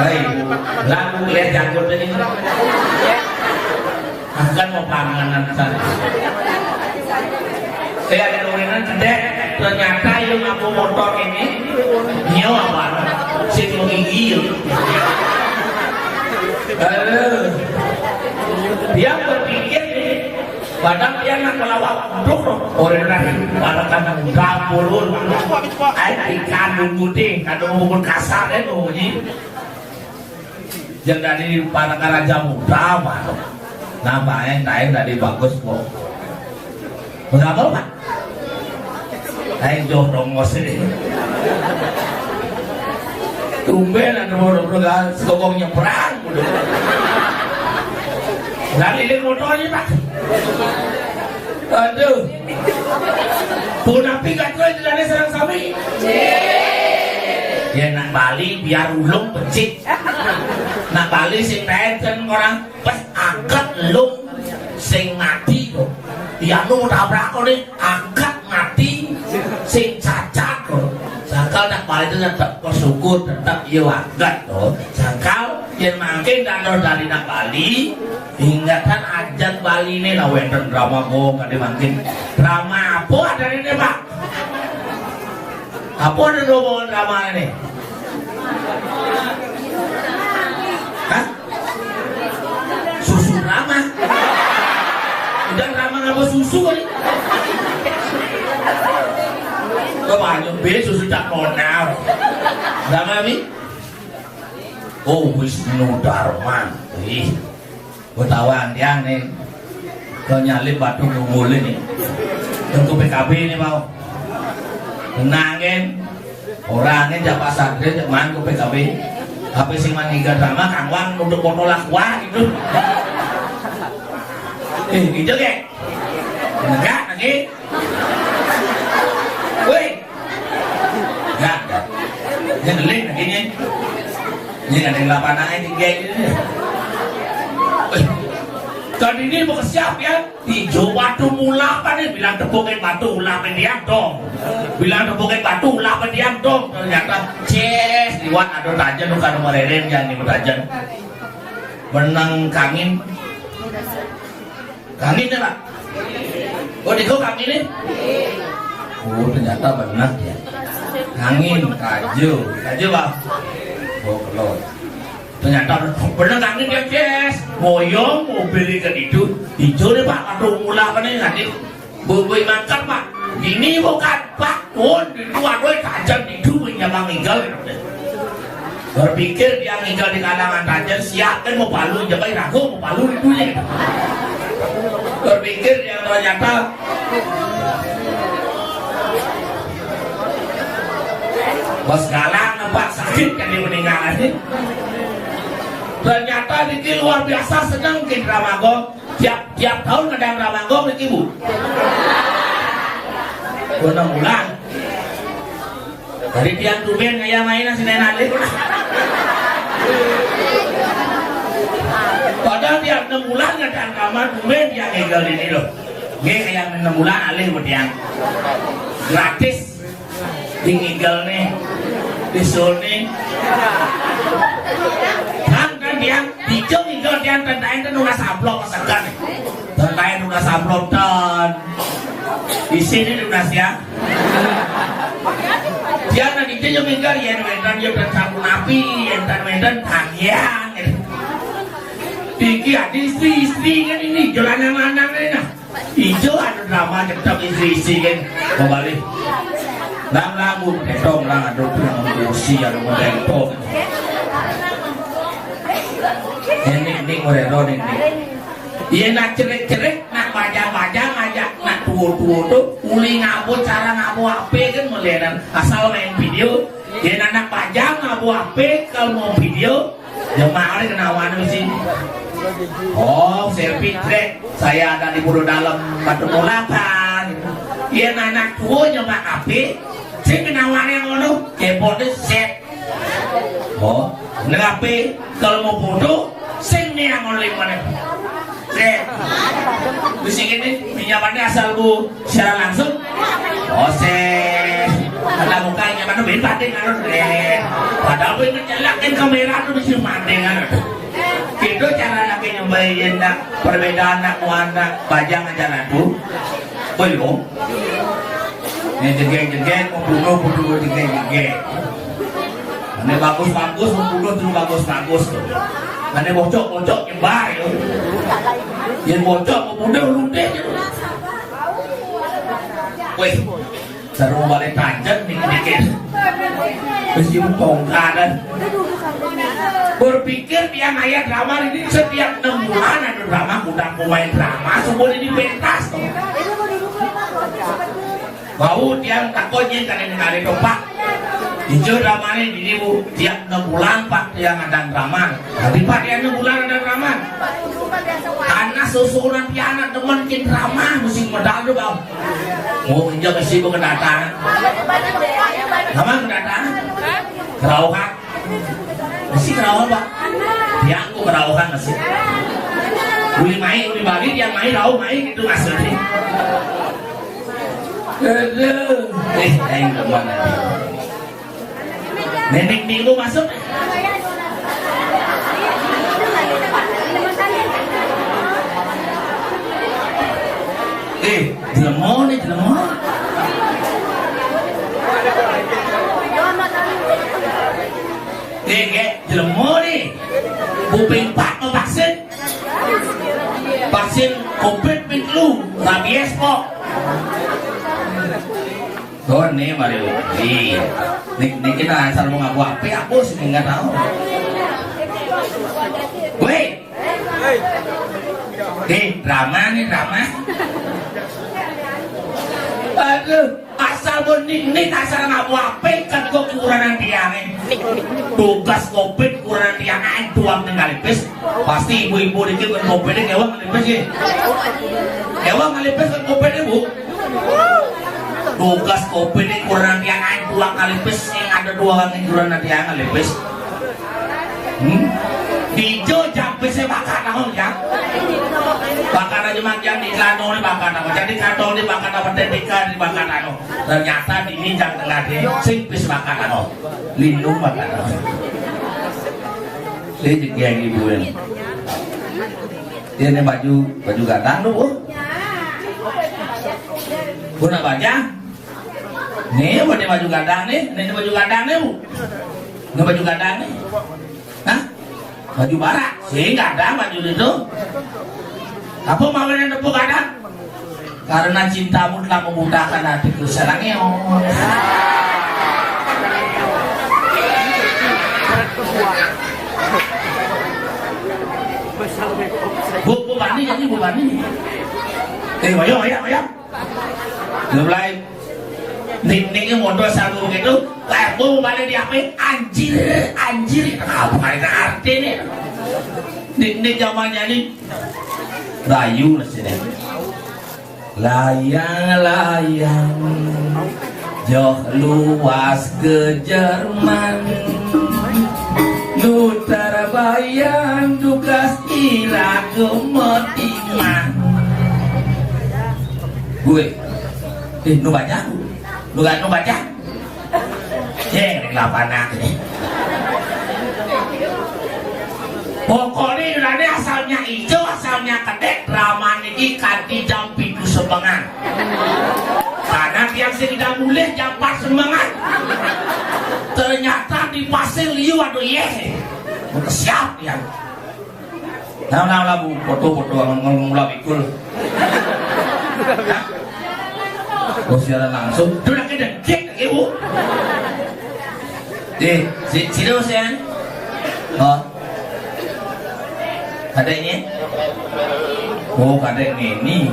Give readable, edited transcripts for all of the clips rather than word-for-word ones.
Lalu lihat janggut ini akan mau panganan sana. Saya ada orang cedek, ternyata yang aku motor ini nyawa apa? Si menggigil. Dia berpikir padahal dia nak melawak duk orang lain pada kandang dapurun kandung putih kandung mukul kasar itu yang dari para raja muda mah namanya yang tadi bagus kok berapa pak jauh dongos ini tumben ada orang sekongong nyebrang lari di motornya pak aduh punapi katro itu dari serang sami ya nak Bali biar ulung becik nak Bali sing neten orang pas angkat lung sing mati kok ya nu tabrak kok nih angkat mati sing cacat kok sangkal nak Bali itu tetap bersyukur tetap iya angkat kok sangkal yang makin danau dari nak Bali ingatan ajat Bali ini lah wenten drama kok kali makin drama apa ada ini pak apa ada rombongan drama ini hah susu drama udah drama ngapa susu kali kebanyakan beli susu tak monal drama ini oh Wisnu Dharma Betawan dia nih kenyalip batu ngumul ini untuk PKB ini mau tenangin orangnya japa sadre jaman ke PKB tapi sing maniga drama kangwang untuk menolak wah gitu gitu ke enggak lagi woi enggak ini delik lagi ini ada yang lapangannya tinggi ini dan ini mau siap ya hijau batu mula apa nih bilang tepukin batu ulah pendiam dong bilang tepukin batu ulah pendiam dong ternyata ces liwat ada tajan bukan nomor reren yang ini tajan menang kangin ya pak oh diko kangin nih oh ternyata benar ya kangin kaju pak oh kelot ternyata bener kangin dia ces moyong mau beli ke itu hijau nih pak aduh mula apa nih nanti bubui mangkat pak ini bukan pak pun itu aduh tajan itu punya bang Inggal berpikir dia Inggal di kalangan tajan siap kan mau palu jabai ragu mau palu itu ya berpikir yang ternyata bos galang pak sakit kan dia meninggal sih ternyata Niki luar biasa senang bikin Ramago tiap tahun ngedang Ramago Niki bu 6 bulan dari tiang tuben kayak mainan si Nenali padahal tiap 6 bulan ngedang kamar tuben dia ngegel ini loh kayak 6 bulan alih berdiang gratis di ngegel nih di sini dia dijong itu dia tentain kan udah sablok masakan tentain udah sablok dan di sini udah siap dia nanti dijong itu ya medan dia dan sabun api medan tangian tinggi istri kan ini jalannya mana nih nah hijau ada drama tetap istri kan kembali lang ketong lang ada kursi ada ketong ini ngorero ini iya nak cerik nak bajang ngajak nak tua tuh uli ngabu cara ngabu HP kan melihat asal main video dia anak bajang ngabu HP kalau mau video jemaah kenawan sih oh selfie trek saya ada di buru dalam batu mulapan iya anak tua nyoba HP saya kenawan yang ngono keyboard set oh ngapain kalau mau foto sing nih yang oleh mana di sini pinjamannya asal bu secara langsung oh Kata mukanya mana beda deh kan. Padahal gue ngecelakin kamera tuh di sini kan. Itu cara lagi nyobain nak perbedaan nak warna bajang aja tuh. Belum. Ini jengeng bunuh jengeng. Ini bagus bunuh tuh bagus tuh. Ini bocok nyebar yo. Yang bocok bunuh lude. Wih, seru balik tanjak dikit. Meskipun tongkat berpikir dia ngayat drama ini setiap 6 bulan ada drama, udah pemain drama semua ini pentas tuh. Bau dia takutnya karena hari topak hijau drama ini bu tiap 6 bulan pak dia ngadain drama. Tapi pak dia 6 bulan ada drama karena susunan dia anak teman kin drama mesti modal tuh bang. Mau menjauh mesti kedatangan sama kedatangan kerauhan masih kerauhan pak dia aku kerauhan masih uli bagi dia main rauh main gitu maksudnya aing kemana nenek minggu masuk jelemo nih jelemo jelemo nih kuping pak no vaksin covid flu rabies kok tuh nih Mario nih kita asal mau ngaku apa aku sih nggak tahu weh drama aduh asal nih asal ngaku apa kan kok kekurangan tiang tugas covid kekurangan tiang tuang ngalipes pasti ibu-ibu dikit kan covid ini kewang ngalipes ya kewang ngalipes kan covid ini bu tugas covid ini kekurangan tiang tuang ngalipes yang ada 2 orang yang kekurangan tiang ngalipes Dijo jampe saya bakar naon ya. Bakar aja manjang di kano ni bakar naon. Jadi kantong ni bakar naon, tendika di bakar naon. Ternyata di minjang tengah dia simpis bakar naon. Lindung bakar naon. Dia juga yang ibu yang. Dia ni baju gadang tu bu. Bu nak baca? Ni baju gadang ni. Ni baju gadang ni bu. Ni baju gadang ni. Hah? Baju barak, sih nggak ada baju itu. Apa mau yang tepuk ada? Karena cintamu telah memudahkan hatiku serangnya. Bu Bani jadi Bu Bani. Ayo. Mulai Nik modal satu begitu, lebu balik di HP, anjir, apa itu artinya? Nik zamannya ini rayu lah sini, layang, jauh luas ke Jerman, Nutara bayang dukas ilah ke Motiman. Gue, nu baca. Lu baca? Lapangan ini. Pokoknya ini asalnya hijau, asalnya kedek, raman ini kanti jam 7 sebengan. Karena tiang tidak boleh jam 4 sebengan. Ternyata di pasir liu aduh ye. Siap ya. Nah bu, foto ngomong ikul. Secara langsung udah kedek ibu sini usian kadeknya kadek ini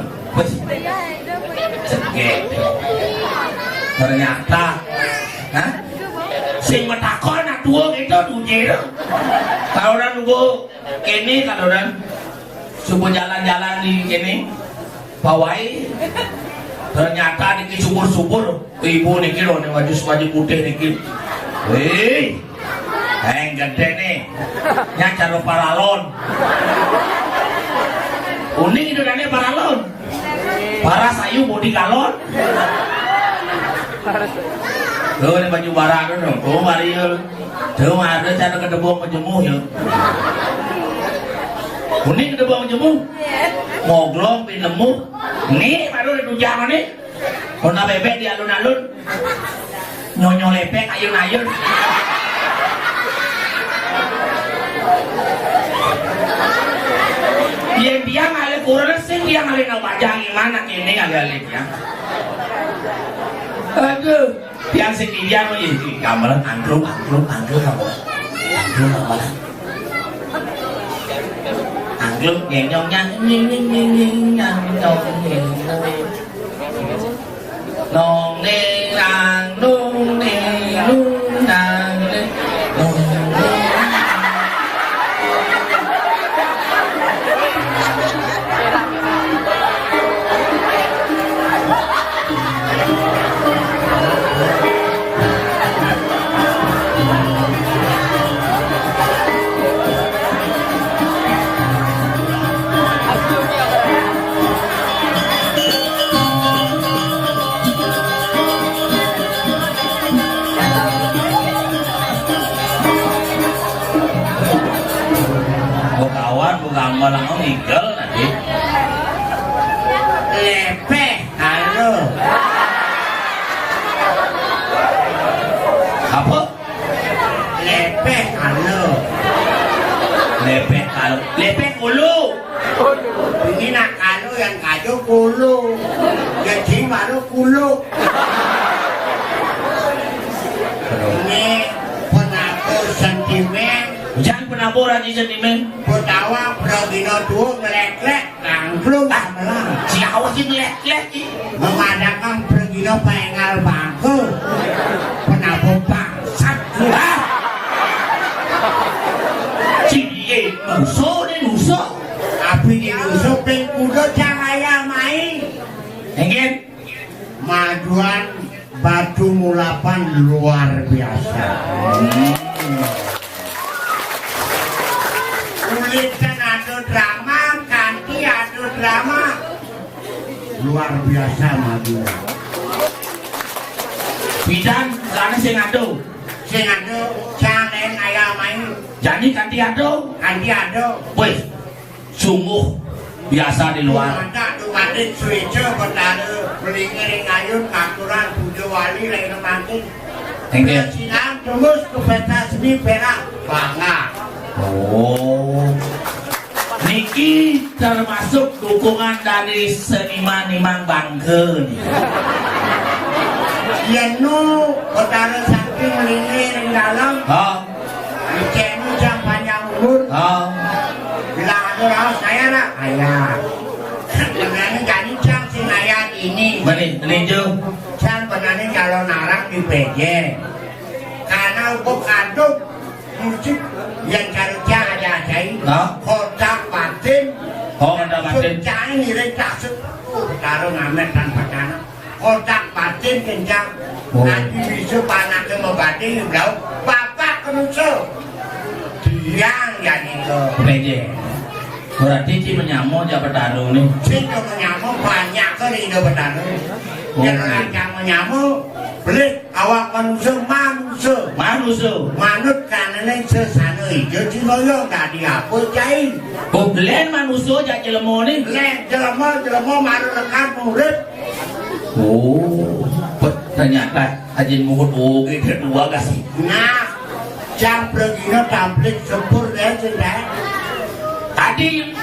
cekek ternyata sing metakon atuh gitu dunia kalau orang nunggu kini kalau orang subuh jalan-jalan di kini pawai ternyata niki subur ibu niki loh nih baju putih niki yang gede nih nyacar paralon unik itu dane paralon para sayu bodi galon Lho ini baju barak dulu, oh mari ya. Jauh ada cara kedebong menjemuh ya. Kuning kedebong menjemuh. Moglong pinemu. Nih baru di dujangan nih. Kona bebek di alun-alun. Nyonyo lepek ayun-ayun. Yang dia ngalih kurang sih dia ngalih ngebajang gimana kini ngalih dia. Aduh, yang sekian mau jadi gamelan angklung gamelan. Angklung nyong nong nang nung nang malah ngigel nanti lepeh halo apa lepeh halo lepeh kulu ini nak kalau yang kaju kulu jadi baru kulu ini penabur sentimen jangan penabur aja sentimen Tawa Progino tuh ngelek-lek angklung gamelan. Siapa sih ngelek-lek sih? Mengadakan Progino pengal bangku penabung bangsat. Cie nuso. Tapi di nuso pengkudo cahaya main. Engin? Majuan batu mulapan luar biasa. Kulitan ada drama, kanti ada drama luar biasa madu. Bidan, sana sing ado, jangan ayam main. Jadi kanti ado, wes, sungguh biasa di luar. Ada tuh kanti suico bertanda, belinger ngayun kakuran pujo wali lagi nemakin. Tengok. Sinang terus ke peta seni perak bangga. Oh, niki termasuk dukungan dari seniman Imang Bangke. Ya nu, kota saking melingkir di dalam. Cenu jam panjang umur. Bilang ada saya nak ayah. Benarnya jadi jam si ayat ini. Meninju. Jam benarnya kalau narang di PJ. Karena ubuk aduk musik yang kerja ada jahit, kotak batin, kerjaan ini tak taruh ngamet tanpa tanah, kotak batin kencang, nanti bisa panak ke membatin, blau, bapak kenusul, tiang jadi ke PJ. Berarti si menyamu dia bertaruh nih. Si menyamu banyak kali dia bertaruh. Jangan yang menyamu beli awak manusia manut karena sesana hijau cimoyo tak diapain. Belen manusia jadi jelema nih. Jelema maru lekat murid. Oh, ternyata ajin murid gitu dua kasih. Nah, jam begini tablik sempur ya sudah. Tadi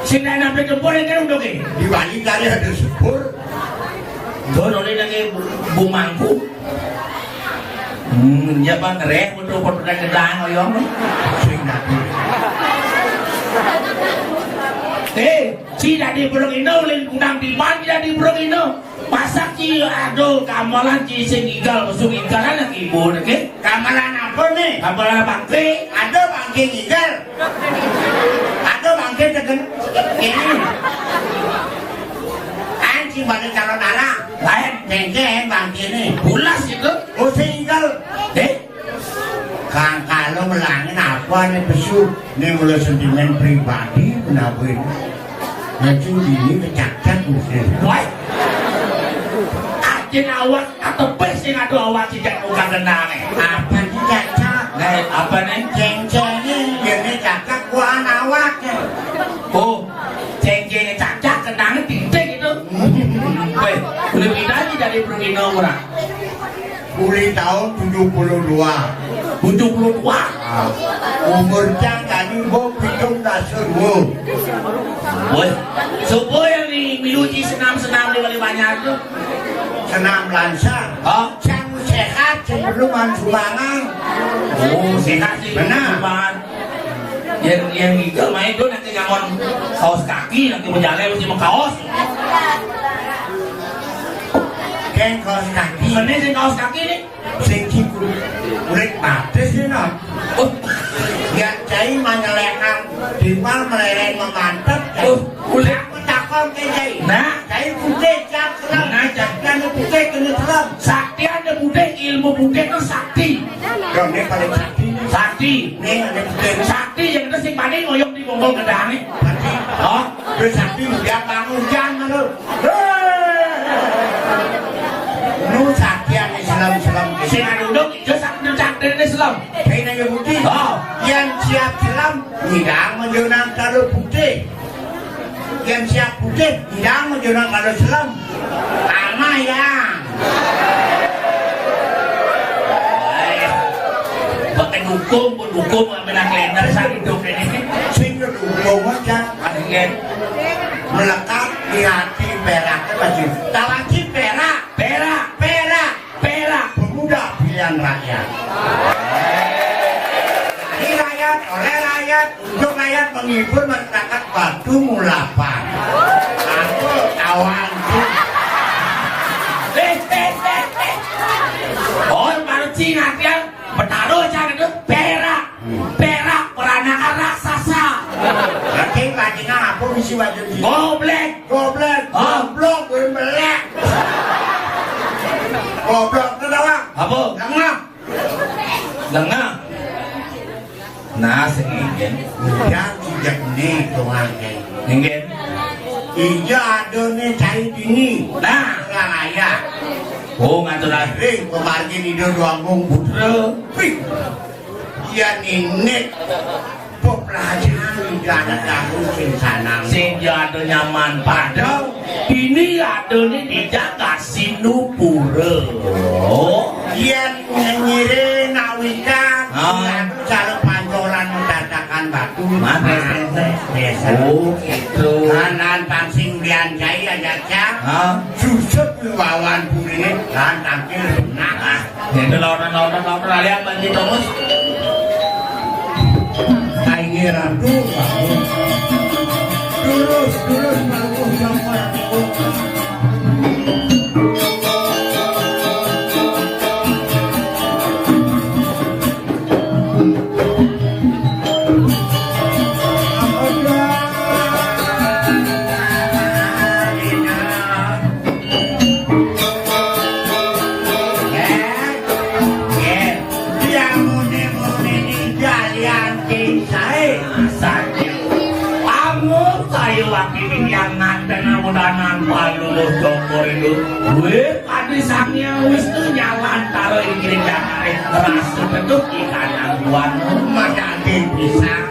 sini tablik sempur ini kan udah ke. Di Bali tadi ada sempur. Tuh oleh lagi bumangku. Ya bang rek betul betul dari gedang oyong. Si dari Brogino lin kudang di mana di Brogino. Masak si aduh kamalan si sengigal masuk igalan yang ibu nake. Kamalan apa nih? Kamalan bangke. Ada bangke igal. Ada bangke tegen ini. Anjing balik calon anak. Lain bengke bangke nih. Bulas itu. Oh sengigal. Kang kalau melangin apa nih pesu? Nih mulai sentimen pribadi kenapa ini? Nanti ini kecak-cak mesti. Wah. jen awak atepes sing adu awak cicak uga gendange. Apa nih cacak? Apa nih? Ceng-cengin jadi cacak kuan awaknya. Oh, ceng-cengnya cacak gendange titik itu. Weh, boleh pindah dari Brugino murah. Uli tahun 72. 72. Umur tadi gua pitung dasar gua. Woi, subuh yang di miluji senam-senam di Bali Banyak tuh. Senam lancar. Oh, Yang sehat sebelum sumbangan. oh sehat sih. Benar. Yang itu main itu nanti ngamon kaos kaki nanti menjalai mesti mengkaos. Kan kaos kaki. Ini sih kaos kaki nih. Sing cipu kulit batis ni nak. Oh, Yang cai menyelekang di mana meleleh memantap. kulit. Aku takon ke cai. Nah, Cai putih cak selam. Nah, cak. Yang putih kena selam. sakti ada budek ilmu budek itu sakti. Yang ni paling sakti ni. Sakti. Ni ada putih. Sakti yang itu sing paling ngoyok di bonggol gedang nih. Sakti. Oh, Dia sakti dia bangun jangan lu. Nu sakti yang selam-selam. sing duduk itu sakti sakti ini selam. Ini yang putih. Oh, Yang siap selam tidak menjenang kalau putih. Yang siap putih tidak menjenang kalau selam. Sama ya. pakai dukung pun dukung menang lender saat hidup ini. Sehingga dukung aja Akhirnya melekat di hati perak pasti. Tawaci perak, perak, perak, perak. pemuda pilihan rakyat. Ini rakyat, oleh rakyat, untuk rakyat menghibur masyarakat Batu Mulapan. Aku kawan Oh, baru Cina dia bertaruh jangan itu perak, perak peranakan raksasa. Nanti bajingan apa misi baju sini? Goblek, Goblok, goblok, belek. Goblok itu doang. apa? Lengah. Lengah. Nah, segini, Yang tidak nih tuan kayak. ingin. Iya ada nih cari dini. Nah, Rakyat. oh ngatur lagi. Kemarin ini dua minggu. Yan ini pelajaran tidak ada tahun sing sanang. Sing ada nyaman padang, ini ada nih dijaga sinupura. Oh, Yan nyire nawikan, cara pancoran mendatangkan batu. Biasa. Oh, itu. Kanan pangsing lian jaya jaja. Hah? Susut wawan purine lan tampil nah. Itu lawan lihat banjir terus. Kainge randu bangun. Terus bangun sampai yang ngantena mudanan paluluh dokter itu gue padisangnya wis tuh nyalan taruh ini jangan rasa bentuk ikan angguan madatin pisang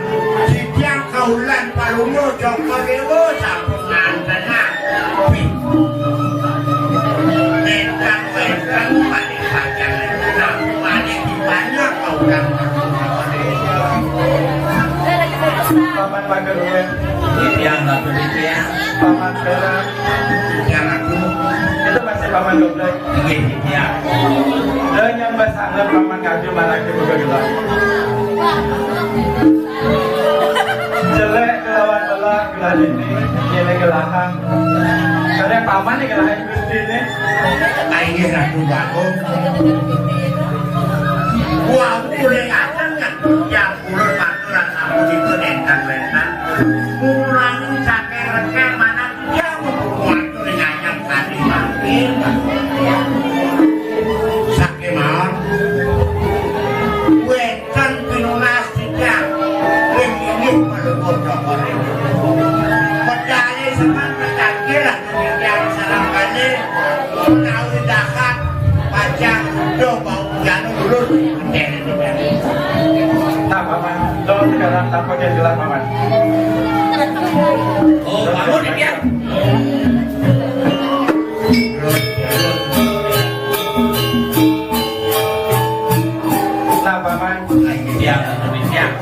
setiap kaulan paluluh dokter itu sampun ngantena tentang paling panjang nah paling banyak kaulan Paman Pagaruan, yang nggak begitu ya Paman Perak, yang aku itu masih Paman Doblek. gitu ya Dan yang bersangka Paman Kaju malah ke Bugagelang. Jelek kelawan belah gelah ini, ini gelahang. Karena Paman ini gelahang Gusti ini. kainge randu bangun wah boleh aja nggak yang ulun maturan aku itu nentang-nentang pulang sampai rekam mana dia waktu dengan yang tadi makin sakit mawon wetan pinulas tidak ini melebur dokter ini pedali seman pedakir yang salah kali tahu dah sekarang tampaknya jelas paman. Oh, bangun nih ya. Nah paman, Siang, siang.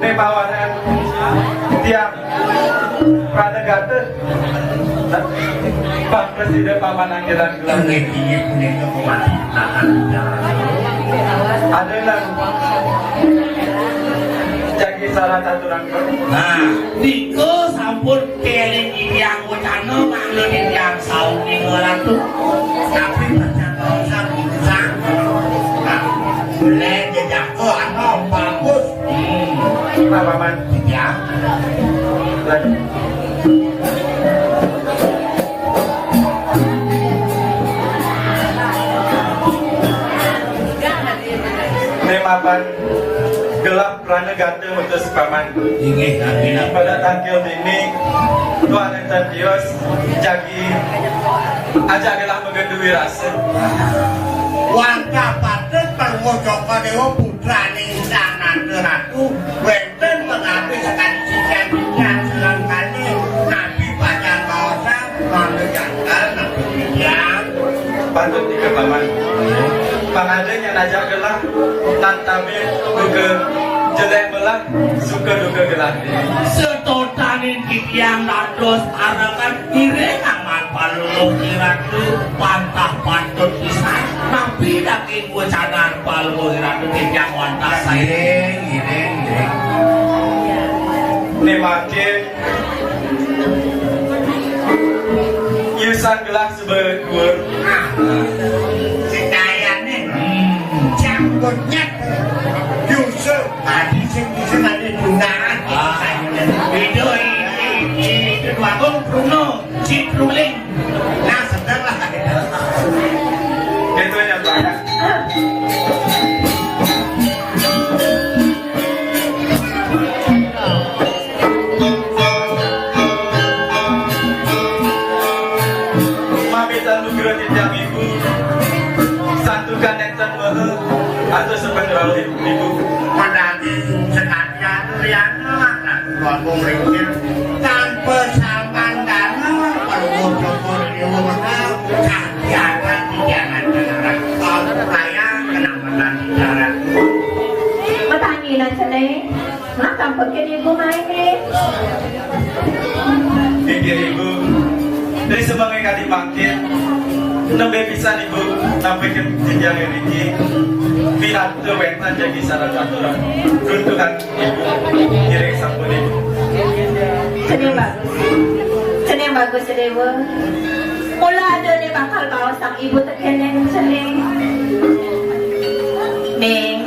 ini bawaran tiap pranegara Pak Presiden paman anggilan gelar Ini punya kekuatan adalah jadi salah satu rangkaian. Nah, niku sampun keling yang wacana manglun yang saung ninggalan tuh. tapi percaya bisa boleh jejak ke anak bagus Nah paman, ya lagi. Paman gelap pranegara mutus paman. Inggih kagina Pada tanggal ini Tuhan enten Dios jagi aja gelah mengendui rasa. warga patut perwojoko dewa putra ning sana ratu wenten mengapi sekali sikian selangkali nabi pada kawasan menegakkan nabi yang Patut tiga paman. Pangaden yang aja gelah nantabe duga jelek belah suka duga gelah. setotanin yang dados arakan ireng aman paluluh iratu pantah pantut pisan tapi daging wacanan paluluh iratu yang wantah saya ireng Ini makin Yusan gelah sebegur. sekayane jambutnya Yusuf tadi sing ada gunaan video ini kedua Bruno Cipruling nah setelah Itu yang banyak. Mami tandu gerak yang ibu satukan enten mehe atau sebenarnya ibu. menanti sekalian liana ngomong ringkir tanpa saman dana perwojoko dewa menang kagiatan jangan dengaran kalau saya kenapa jarak Matangi na siya eh. Nakampag ka di kumain eh. Bibir ibu dari sebagai kali makin nembe bisa ibu sampai ke jenjang ini pihak itu wetan jadi salah satu orang runtuhan ibu kira sampun ibu. Sini bagus. Sini bagus si Dewa. Mula ada ni bakal bawa sang ibu terkeneng sini. Ning.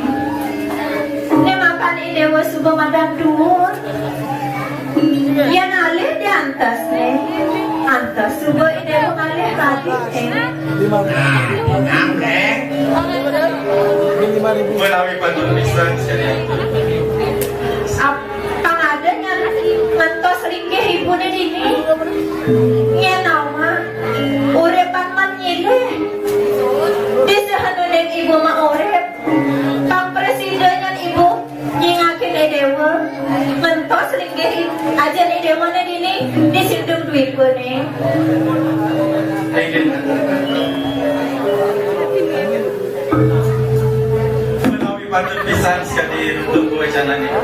Ni makan ni Dewa subuh madam dur. Yan alih di antas ni. Antas subuh ni Dewa alih tadi eh. Menawi bantuan pisan sekalian. Pangadan yang ngantos ringgih ibu ni dini. Ngenawa. Urepan man nyilih. Di sehanuneng ibu ma urep. Pang presiden yang ibu nyingakin ni Dewa. Ngantos ringgih aja ni Dewa ni dini. Di sindung duit ko ni. Menawi bantuan pisan sekali untuk kewajanan ibu.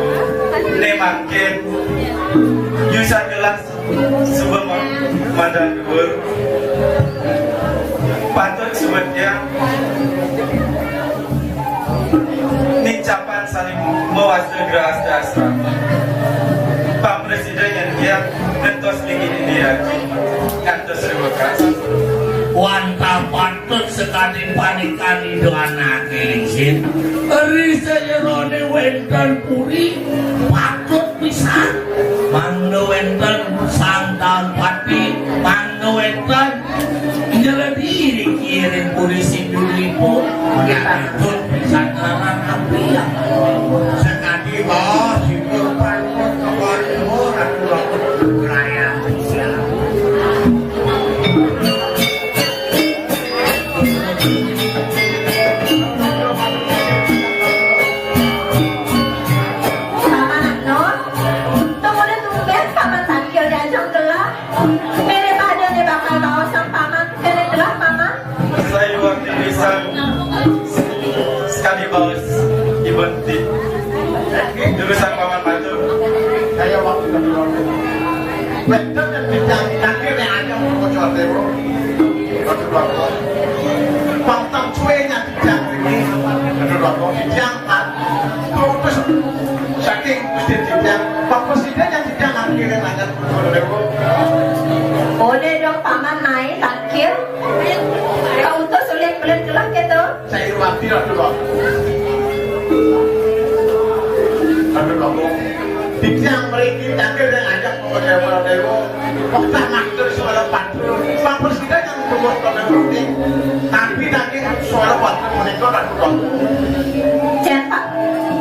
Ne makin Yusan gelas sebab madan dur patut sebetnya nincapan saling mewasda geras dasar Pak Presiden yang dia nentos begini dia kantos revokas wantah pantut sekali panikan itu anak kelingsin risa jerone wenten puri patut bisa mangga wenten santan pati mangga wenten jalan diri kirim polisi dulu patut bisa terang api sekali bos itu patut orang raya Mirip aja nih bakal bawa sang paman. Kene telah paman. Saya waktu bisa sekali bawas ibenti jurusan paman batu. Saya waktu itu betul dan bidang akhirnya ada bocor demo. Waktu itu pantang cuenya bidang ini. Waktu itu bidang terus saking mesti bidang. Pak Presiden yang bidang akhirnya ada bocor demo. Udah dong paman naik tangkir. Kau tuh sulit pelan-pelan gitu. Saya waktu itu Bidang mereka tanggal yang ajak mengenai demo, waktu maktur soal patron, Pak Presiden yang membuat konten tapi nanti soal patron mereka dan dong. Jangan pak,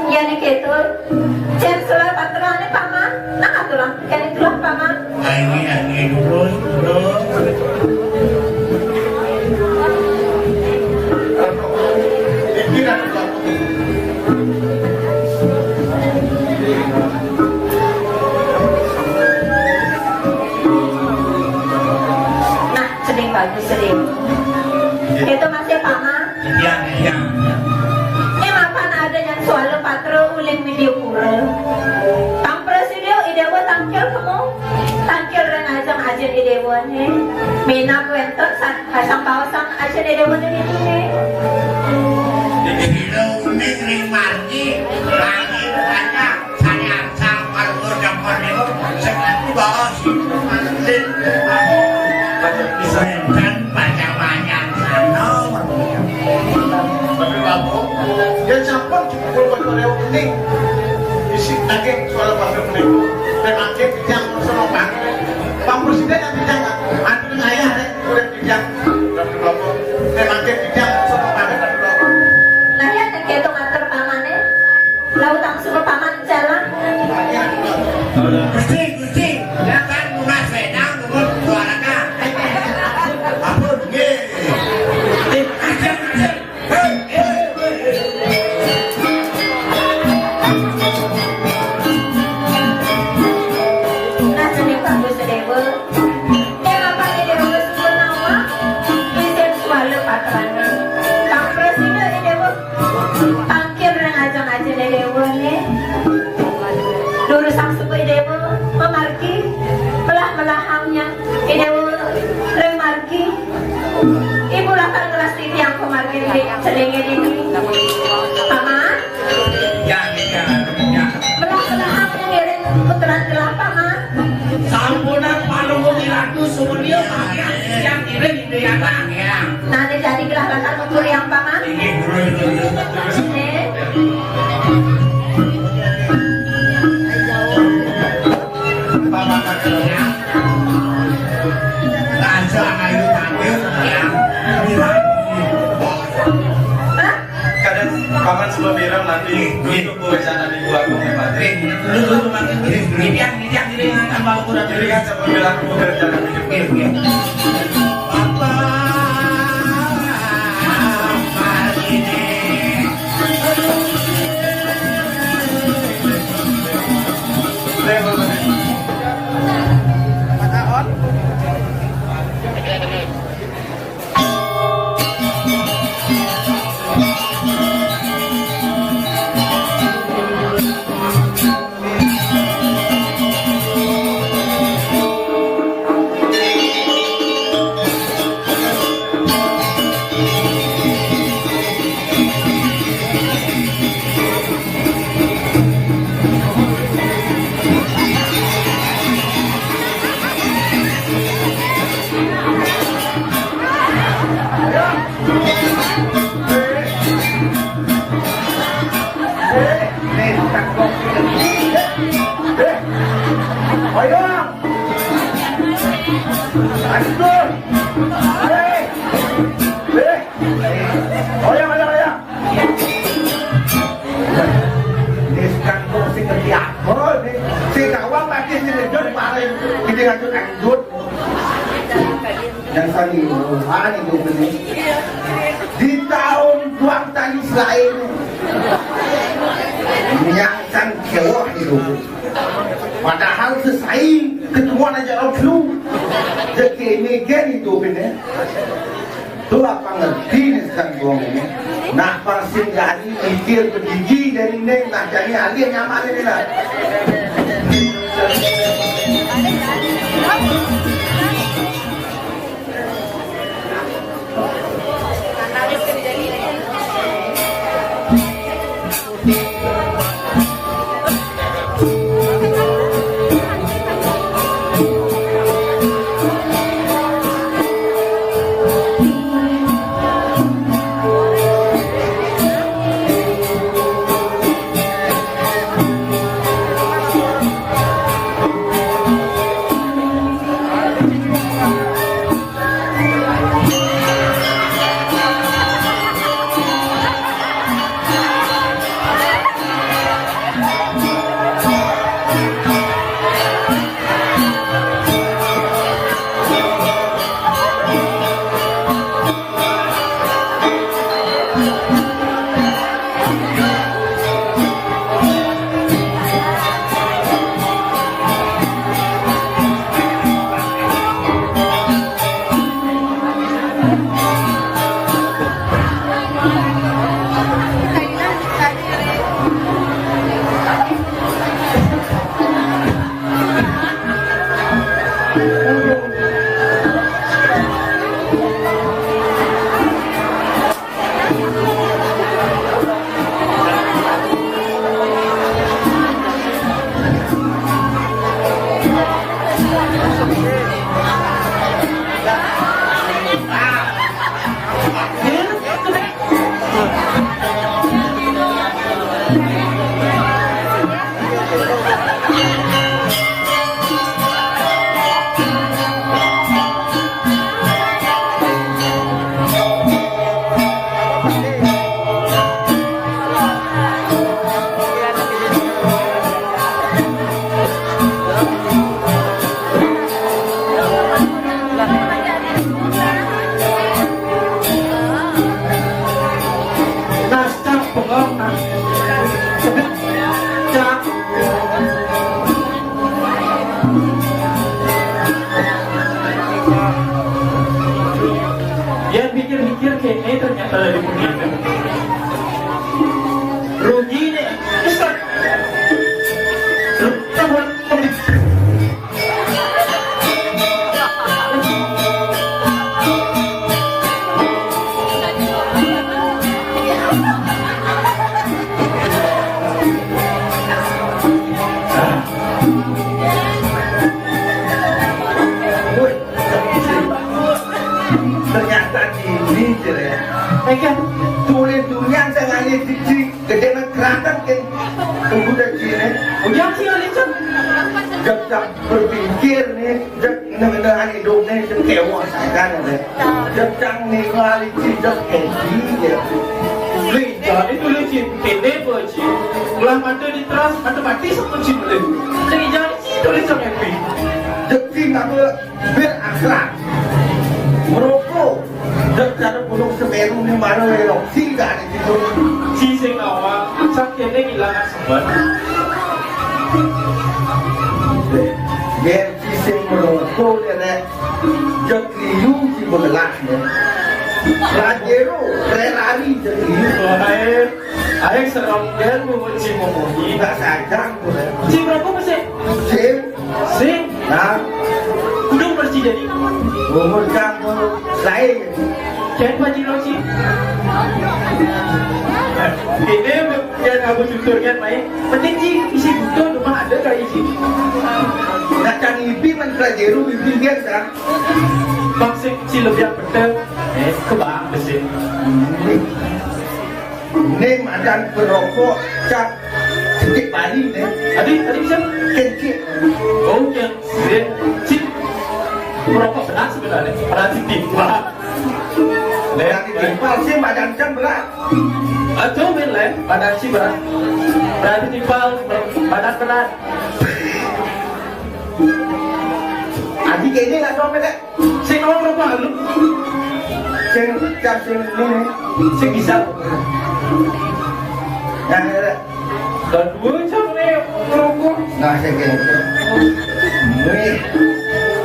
ya nih gitu. Jangan soal patron nih paman. Nah aturan, kan itulah paman. Ini dulu. Ini kan bagus sedih. Itu masih paman. Iya. Ini makan ada yang soal patro uling video pura. Tang presiden ide buat tangkil kamu. Tangkil dan ajang ajen ide buat nih. Mina kuentot sang bawasang ajen ide buat ini nih. Hilo negeri margi lagi banyak saya sampai berdampak itu seperti bos mantin. Dan banyak-banyak sana tapi babu dia campur cukup berkorea penting isi lagi soal pasal penting dan akhir bidang sama Pak Presiden yang bidang adu dengan ayah udah bidang tapi babu dan akhir bidang sama pakai tapi babu Nah ya kayak itu ngatur pamannya lalu langsung ke paman jalan Gusti ya kan lunas wedang lumut suaranya ampun nggih ajar nah jadi bagus dewa apa ini dewa sebenarnya bisa soal patrannya Kang Presiden dewa tangkir dan ajang-ajang dewa nih dulu sang sepuh dewa memarki melah-melahangnya dewa remarki ibu latar kelas TV yang pemarki di selengnya ini paman Ya. melah-melahangnya ngiring puteran gelap paman Sampunan panunggung ilatu sumurnya yang kira di anak ya. nanti jadi gelah latar ukur yang paman Ini guru. nih Raja ayu tampil yang Kadang paman sebelum bilang nanti untuk bencana di gua aku mati. Lu makin ini tambah ukuran Jadi kan sebelum bilang aku berencana di Papa ini yang kali hari ini di tahun bangsa Israel menyaksikan kewah itu padahal selesai ketemuan aja orang flu Jadi megan hidup ini. Tu apa ngerti nih sekarang gua ini. Nak pasien jadi mikir bergigi dari ini nak jadi alien nyaman ini lah.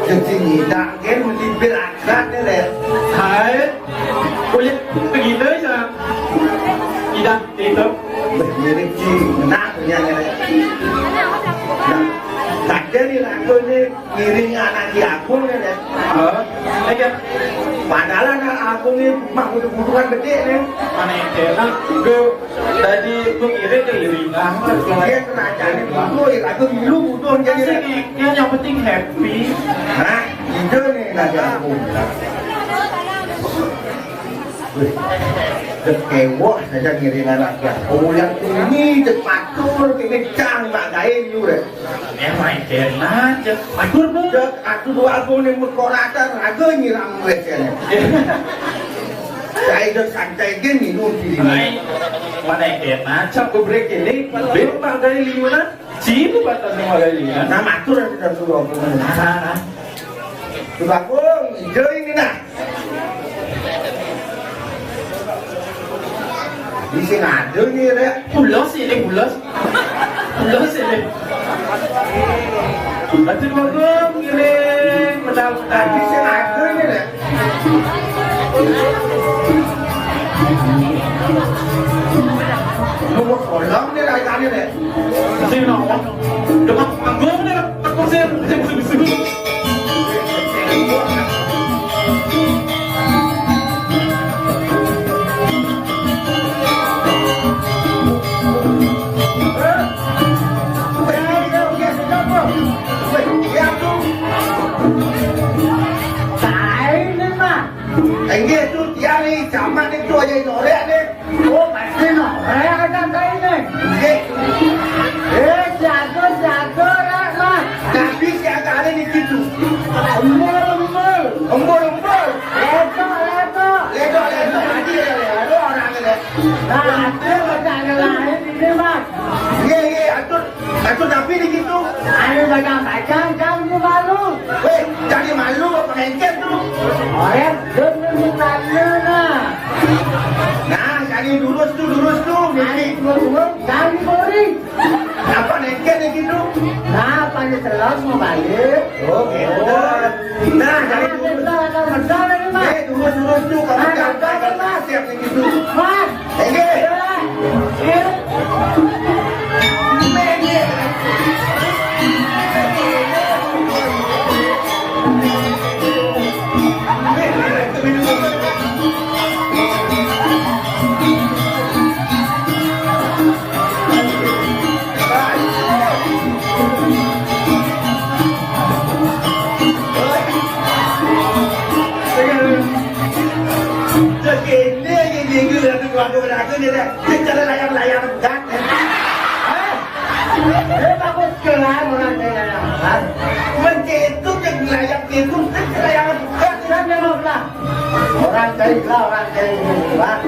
Jadi tidak kan melipir akad ni deh. Hai, boleh begitu saja. Tidak itu. Berdiri ci, nak punya ni deh. Tak jadi aku ni ngiring anak di aku ni deh. Lagi Padahal anak aku ni mak butuhan gede ni. mana yang kena? Gue tadi gue kira ke iringan. Dia kena jadi butuh, aku milu butuh jadi. Yang penting happy. Hah? Itu ni nak aku. Kewah saja ngiring anak dia. Oh yang ini cepatur kencang mak gain you deh. Emang kena je. Akur bu. Cek aku dua aku ni mukoratan raga nyiram mereka ni. Saya dah santai gini nunggu Hai, mana yang kena? Cap gue break ini. Lima kali lima. Cipu batas 5 kali lima. Nama tu dah sudah suruh aku. Nah. Sudah aku hijau ini nak. Di sini ada ni deh. Pulas ini pulas. Pulas ini. Batu bagus ngiring pedal-pedal. Di sini ada ni deh. Nomor kolom ni dah kan ni deh. Sini nak. Dekat panggung ni aku sih sih. Anh nghe chú tia đi, chả mang cái chùa dây nổ đấy đi. Ô, phải cái nỏ ra cái đây này. Ghê. Ê, giả cơ đó mà. Cả biết xe cả đây đi kịp chú. Ông mơ. Ông bố. Lê cho. Lên cho, hả đi đây, đó ra cái này. Nah, dia baca lain ini mas. Ghê, aku tapi di situ. Ada baca jam tu malu. Weh, jadi malu apa ngengket tu? Orang demi malu nah. Nah, jadi lurus tu. Hari dua kali boring. Apa ngengket di situ? Nah, pada selong mau balik. Oke, nah, jadi lurus. Betul ini mas. Lurus tu. Kalau jangan siap di situ. Mas. Ege. Layar enggak. Bagus kelar orang layar. Mencetuk yang layar itu layar enggak. Orang Kailah, Pak.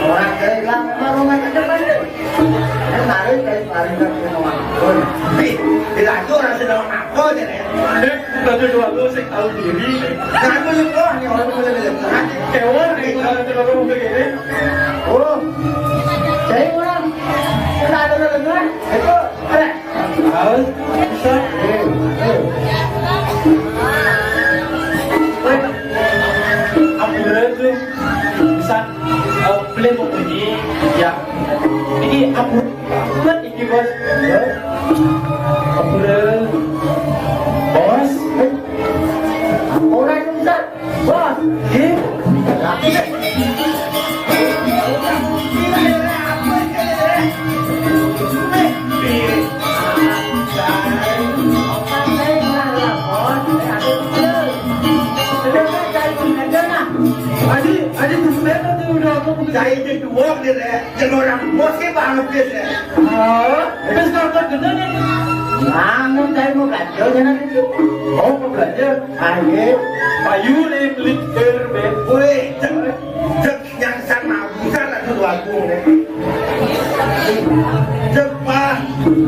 Orang Kailah memang rumah depan. Mari dari ke rumah. Bila itu orang sedang apa je ni? Batu dua lu saya tahu diri. Aku lupa ni orang boleh bilang. Kewan ni kalau terlalu begini. Oh, saya orang. Kita ada dengar. Itu, ada. Harus bisa. Aku berarti bisa play begini ya. Ini aku buat ini bos. Aku bos. Orang Ustaz. Bos. Adi tu sebenarnya tu udah aku Saya itu work ni deh. Jangan orang bos ke bangun dia deh. terus kalau kau kena ni, Bangun saya mau kacau jangan itu. oh kau belajar. Ayo. Payu ni melipir be. Weh, yang sama bukan lah tu aku ni. Cepat,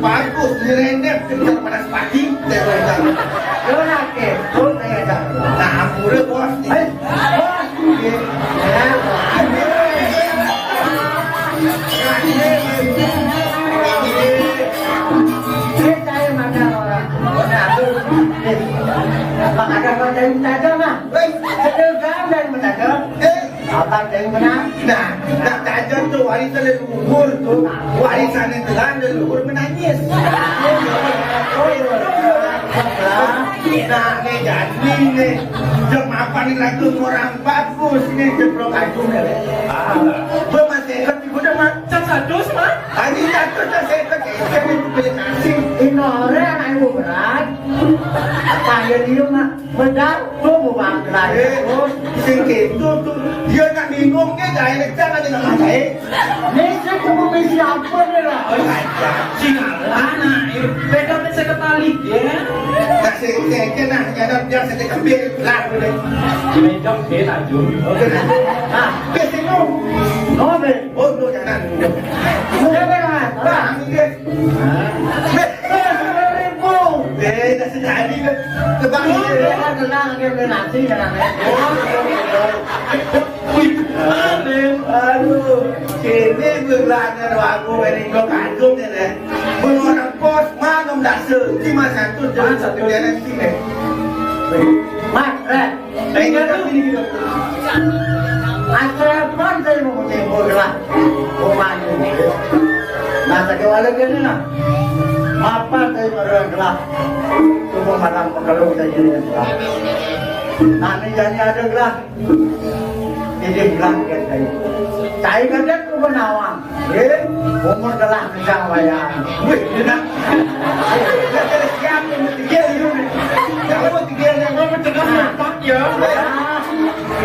bagus, direndam kejar pada sepati. Jangan ke. Tuh saya dah. Nah, aku dah bos ni. Bos. Saya makan orang. Orang aku. warisan leluhur tuh, warisan yang telah leluhur menangis. Nah, nih jadi nih, jam apa nih lagu orang bagus nih jeblok aku nih. Masih ikut ibu dah mak. Casadus mah. Ani jatuh dah saya ikut kami beli nasi. Inore anak ibu berat. Apa yang dia mak berat tu bukan berat. Sing itu tuh dia nak minumnya jangan jangan dengan saya. Mesti kamu mesti apa ni lah? Singalana, beda dengan sekretari ya. Kasih saya kena jangan jangan saya kembali lah boleh. Beda beda jum. Okey nah. Ah, kesini no. No be. Oh no jangan. Sudah berat. Bang dia. Dah sejadi ke bang Dia dia. kan tenang dia beli nasi kan. Aduh, kini berlana aku ini kau kandung ni deh. Orang pos mana dah cuma satu jangan satu dia nanti ni. Mak, Ini kan ini kita. asal pun saya mau tembok lah. Rumah ini. Masa kewala gini lah. Apa saya orang lah. Cuma malam kalau saya jadi lah. Nanti jadi ada lah. Jadi bilang kita itu. Saya kata tu benawang. Umur telah misal bayar. Wih, dia nak. Siap ni tiga ni. Jangan tiga ni. Kau mencegah nampak ya.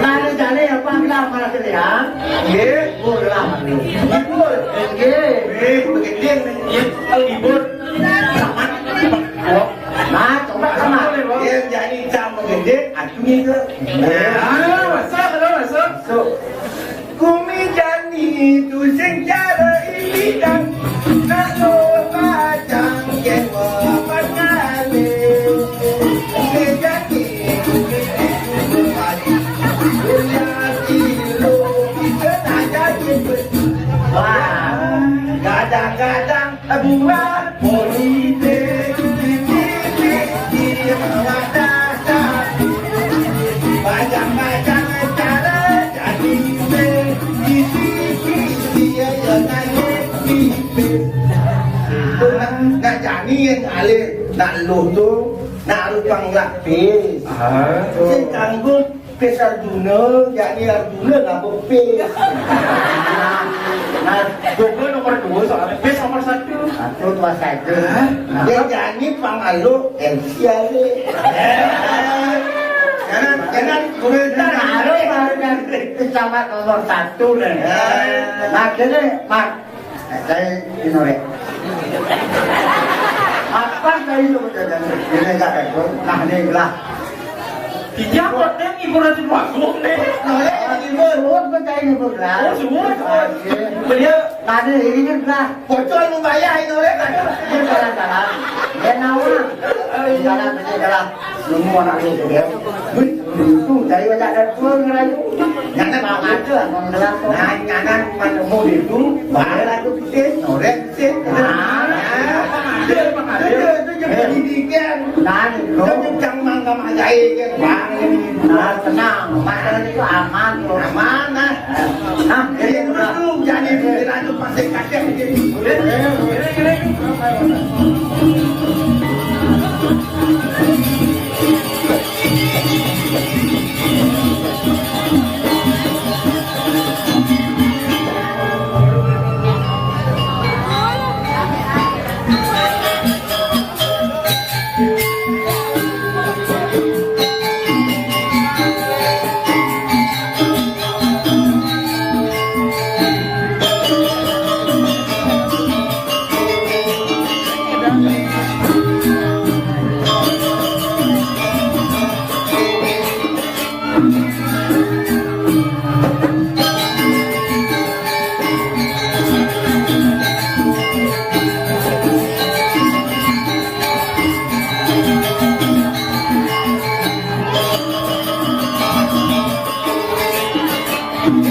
Nanti jadi apa kita malah terlihat. Ye, Bola. ibu. Okey. Begitu ni. Ya, libur. Nah, coba sama. Dia jadi sama gede, aku ni ke. Masak ada masak. So, kumi jani tu senjata ini dan nak lupa jangan apa kali. Kumi jani tu Wah. kadang-kadang buat politik dia mewadakan macam-macam cara jadi di sini dia yang nangis nak jadi yang alih nak lutu nak rupang lapis saya tanggung pes Arjuna jadi Arjuna nak berpes Nah, Google nomor 2 soalnya base nomor 1. satu dua saja. dia jadi pangalu LCL jangan komentar Harus baru kan kecamatan nomor 1 deh. Nah, kini mak, saya inore. Apa saya itu betul? Ini tak ada. Nah, ini lah. Dia kok dia ngibur aja bagus nih. Semua percaya ini betul. Semua. Beliau tadi ini lah. bocor membayar itu kan Dia jalan-jalan. Dia nawar. Jalan-jalan. Semua nak itu dia. Itu dari wajah ada pun lagi. Jangan Mau aja mau ngelas. nah jangan pada mau itu bahaya itu kita norek kita itu jadi pendidikan Nah, itu jangan mangga magai kan bang nah tenang. Makanan itu aman loh. mana Nah, jadi itu jadi pikiran itu pasti kakek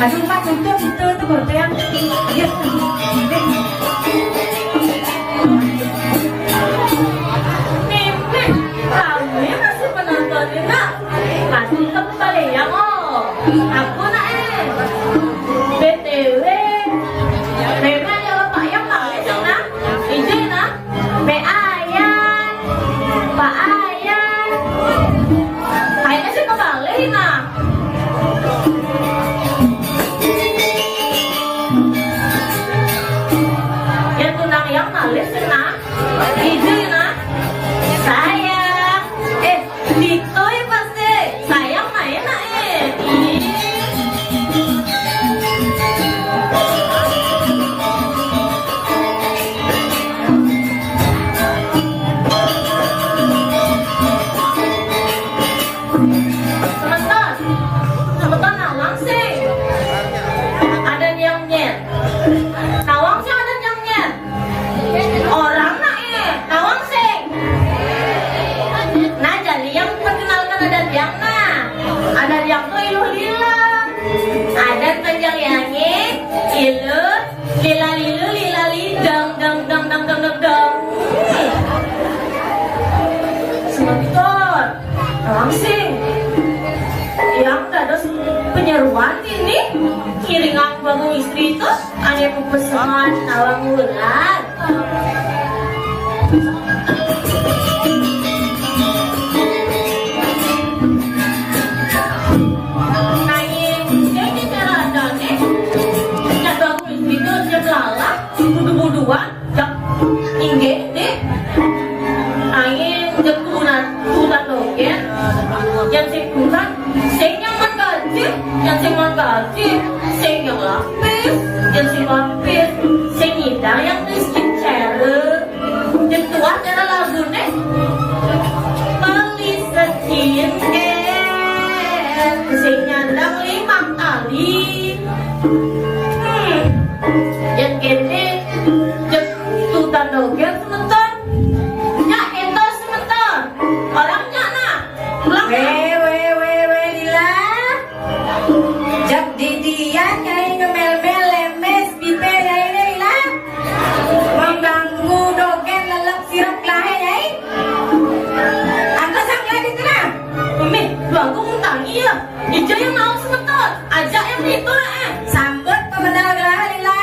Aduh Pak, itu goreng. Mimi, kami masih penontonnya nak. Masih kembali ya oh. Aku nak BTW, Sing yang ada penyeruan ini kiringan bangun istri itu ada pepesangan awang ular. Budu-buduan, jak inggih deh. Aing jak tulan dogen, yang sing tulan, sing nyaman gaji, yang sing man gaji, sing yang lapis, yang sing lapis, sing hidang yang miskin cere, yang tua cara lagu nih. Beli sekian sing nyandang 5 kali. Yang gede jak tutan dogen sebentar. Nyak ento sebentar. Orangnya nak. Pulang. We Lila. Jak didian nyai ngemel-mel lemes pipe nyai Lila. Mengganggu dogen lelak sirap lahe nyai. Angka sang lagi kena. Umi, lu aku nguntangi ya. Ija yang mau sebentar. Ajak yang itu lah Sambut pemenang gelar Lila.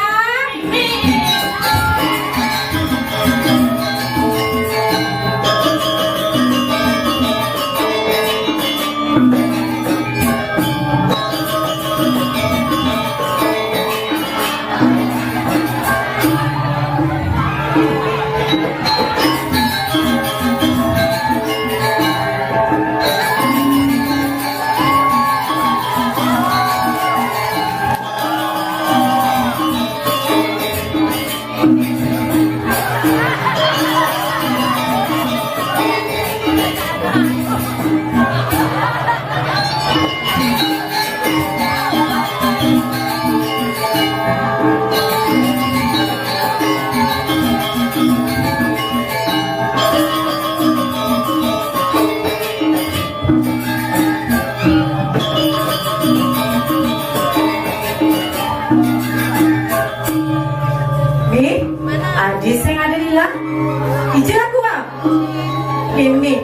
Adis yang ada di lah, ijin aku bang. Mimi,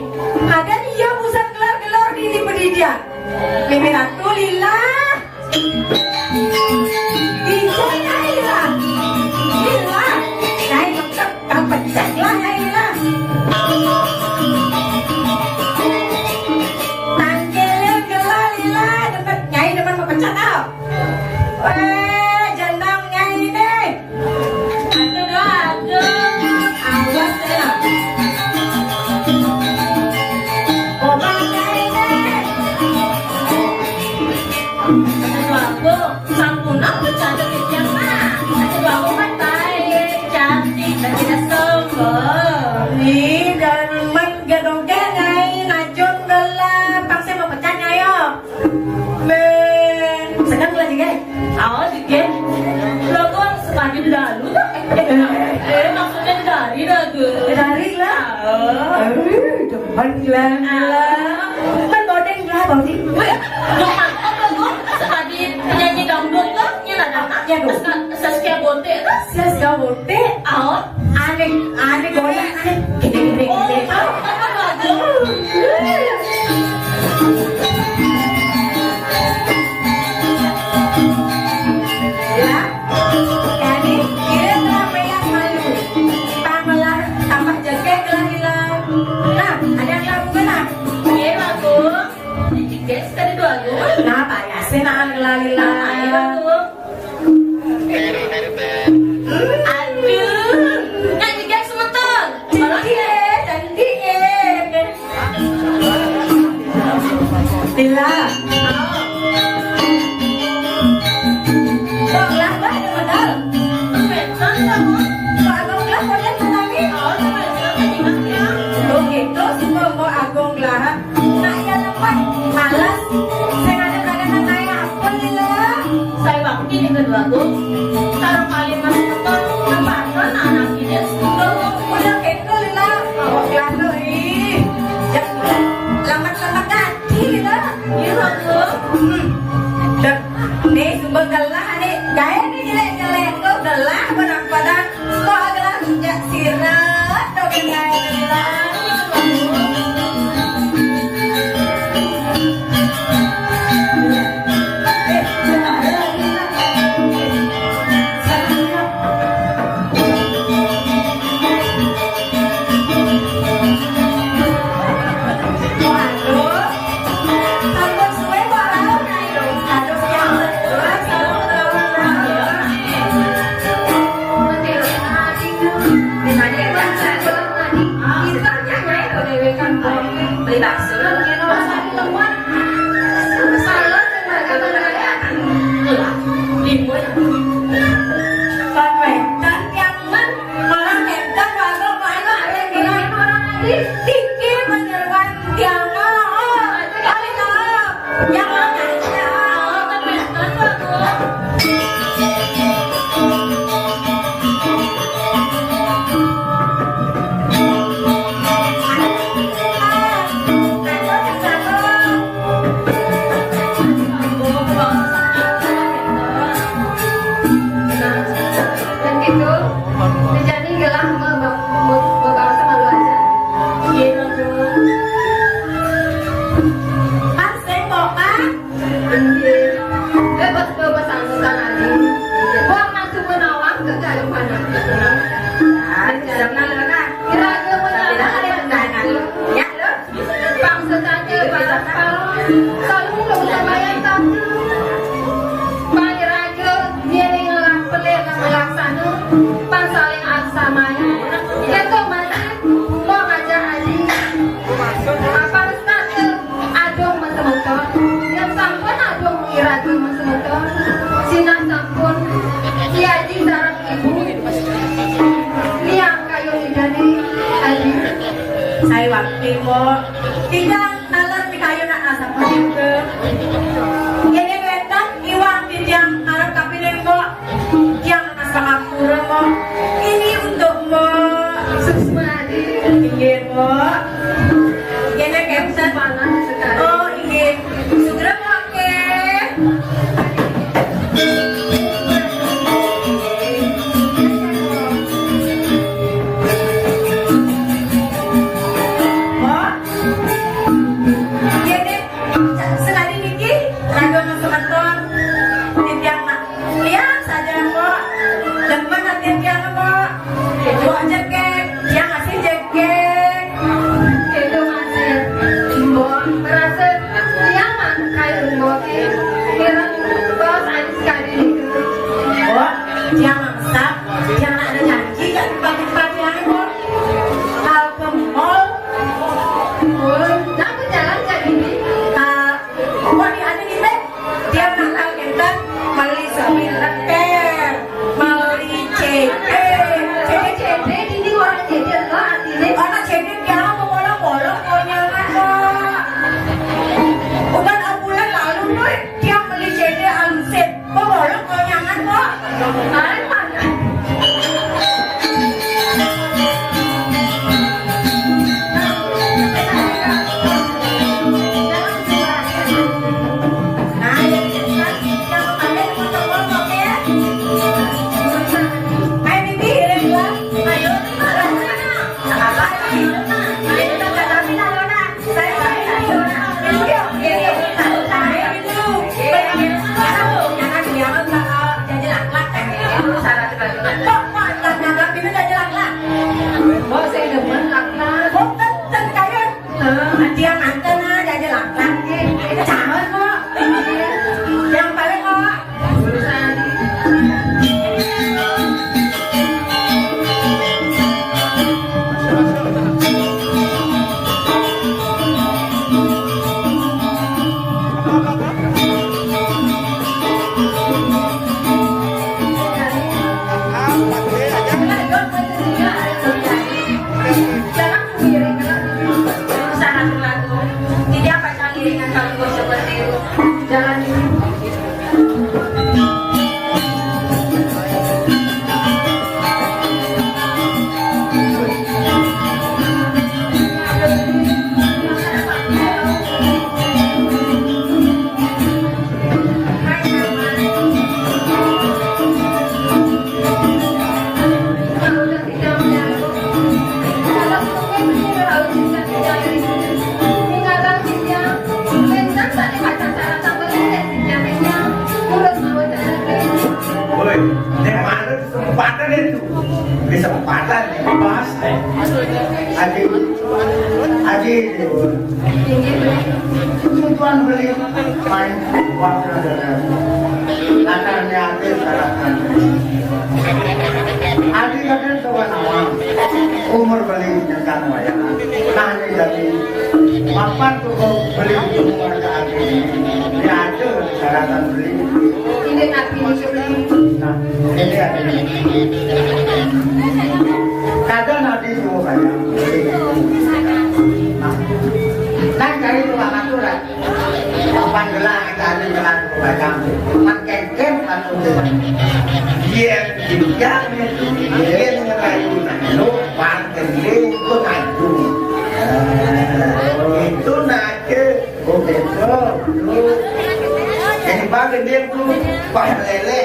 ada dia pusat gelar-gelar di dia. Mimi ratu lila. Ijin lila, lila. Saya tetap dapat lah lila. Tangkil gelar lila, dapat nyai dapat mempecat tau. Jandang nyai deh. Awas ya. Obat nyai deh. Aku sampuna bercanda kejam mah. Aku kan baik, cantik dan tidak sombong. Nih dan menggadongkan nyai ngajun gelap paksa mempecat nyai yo. Sekarang lagi guys. Awas dikit. Lo kan sekali dahulu dah. Maksudnya dari dah tu. Dari lah. Depan lah. Kan bodeng lah bang sih. Jangan apa gue sekali penyanyi dangdut kan nyala Ya, dong. Saskia Bonte kan. Saskia Bonte. Awas. Aneh goyang aneh. Gede. Apa bagus? Ya, kami kirim ramai yang malu. Pamelar tambah jaga gelar-gelar. Nah, ada yang lagu kena. Iya bagus. Ini guys tadi dua gue. Nah, payasin nah gelar-gelar. Iya bagus. Aduh, nyanyi guys sebentar. Isanya nyai kok dewe kan beli bakso lah ngene masa temuan. Salah tenaga tenaga. Ibu. Konwetan yang malah netan wae malah ada yang orang ini tinggi menyeruan tiang kali yang orang aja konwetan dan gitu jadi gelah bawa sama lu aja. iya paseng bapak Bebas anggutan aja. Buang nasi penawang ke dalam mana? Jangan nalana. Kira aja menjadi ada undangan. Ya lo. Bangsa saja pada selalu udah bayar tamu. Bayar aja dia yang pelik melaksana. Pan saling aksamanya. Kita masih mau ngajak aja. Apa stase adong macam-macam. Yang sampun adong iradu macam-macam. Sinak sampun Haji sarap ibu. Liang kayu jadi Haji. saya waktu kok tidak alat di kayu nak asap ke ini wetan iwan di yang harap kapilin kok yang asal kurang kok ini untuk mbak Susmadi. ingin mbak ini kepsan Panas sekali. oh ingin segera pakai mbak ini sekali niki lagu masuk kantor yang nak lihat saja mbak demen nanti yang mbak buat jaket yang ngasih jaket Itu masih Mbok merasa nyaman kayak Mbok kira bos ada sekali itu. oh yang masak yang nak ada janji gak dibagi-bagi mbak hal ke mall Oh, nak jalan jadi ini. Wah di ada di teh dia nak tahu kita beli 9 ter beli CD ini orang CD lo artinya. Anak cedek jangan mau bolong-bolong konyangan kok. Udah 6 bulan lalu tuh dia beli CD aluset, mau bolong konyangan kok. Ay, mana? Nah, yang kemarin foto-foto ya. Ayo bibi, hilang lah. Ayo, apa lagi? Ayo kita katakan Lona. Saya Lona. Yuk, saya itu. Jangan jadi lak-lak kan. Syarat bagaimana? Kok nanggap itu jadi lak-lak? Bos saya demen lakna. Kok kan kayak dia mantan jadi lak-lak. Jangan kok. Yang paling kok. Urusan tidak pasang iringan kalau seperti itu. jalan Woi, nek mana kesempatan itu? Kesempatan pas. Aji, tujuan beli main uang Latarnya ati saratan. Adi kadang sowan awam. Umur beli nyekan wayang. Nah ini jadi mapan tuh kok beli umur ke adi. Dia ada saratan beli. Ini nabi ini. Nah, ini ada. Kadang nanti semua banyak. Nah, cari tukang aturan. Papan gelang cari gelang banyak. Makan kem atau dia juga itu dia ngerayu lu pakai itu ngadu. Itu nak oh betul. Jadi bagi dia tuh pak lele.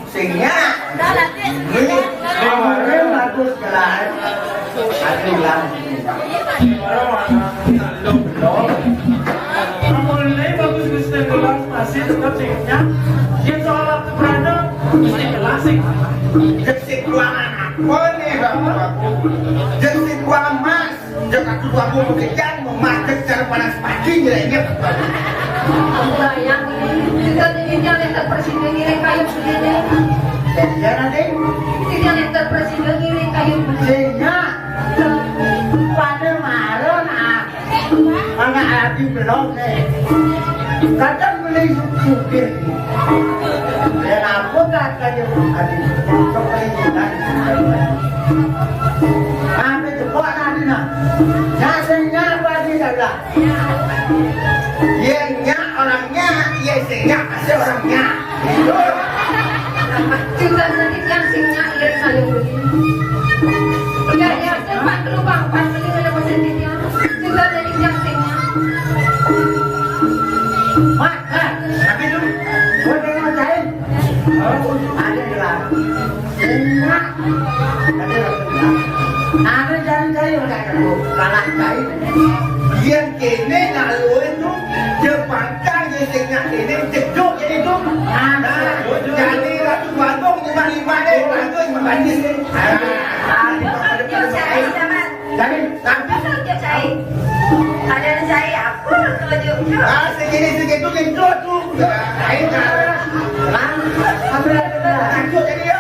Singnya ini kemarin bagus gelar aku bilang mulai bagus gusti gelas masih tetap singnya dia soal waktu berada masih gelas sing Gesik ruangan apa nih bapak-bapak? Gesik ruangan mas. Jangan aku bekerja memakai cara panas pagi nilainya. Bayang juga dirinya letter presiden ngiring kayu begini. ya nanti Tidak letter presiden ngiring kayu begini. sehingga pada malam anak hati belum nih kadang beli supir dan aku katanya adik untuk perizinan kami cepat nanti nah nyasenya apa di dalam Yenya orangnya, yesenya pasti orangnya. Juga nanti yang singnya ngiring kayu begini. Ya tempat lubang pas ini ada positifnya. Juga nanti yang singnya. mak Tapi itu gue pengen cair ada gelar sehingga ada jangan cair kalah cair yang kene lalu itu jepangkan yesenya ini jeduk itu. Nah, jadi ratu bagong 55 deh, bagus membanding deh. jadi Ada saya aku tunjuk. Ah, segini segitu gendut tuh. Lain cara. ambil aja gelar Lanjut jadi ya.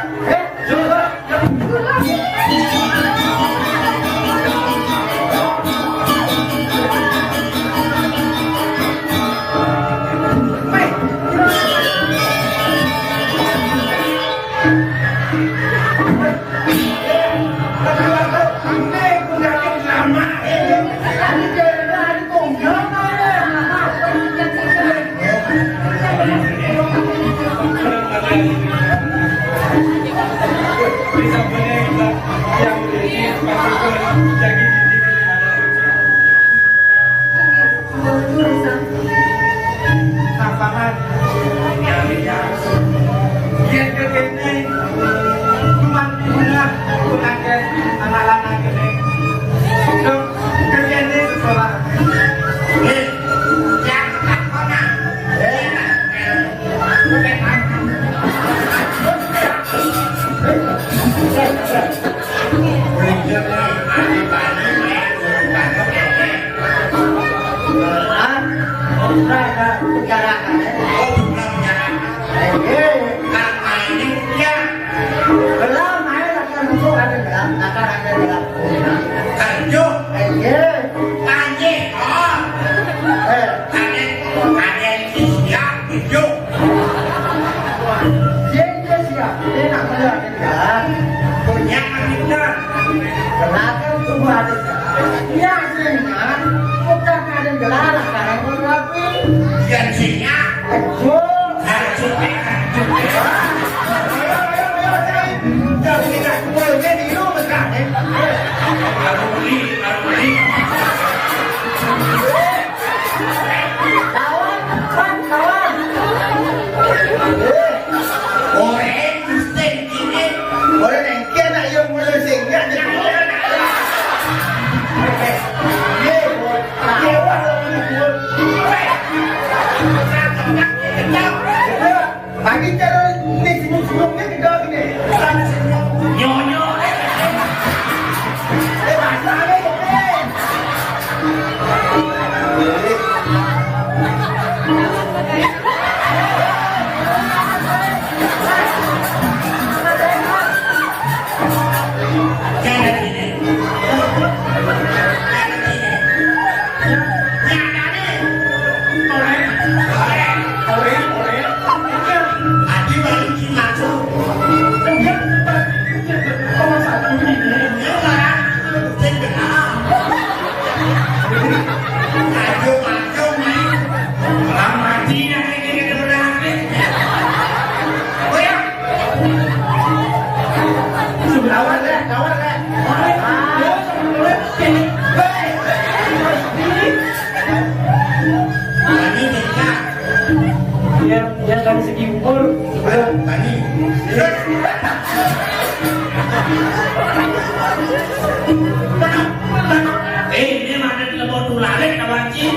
Ini mana di lemot tulalek kawanci,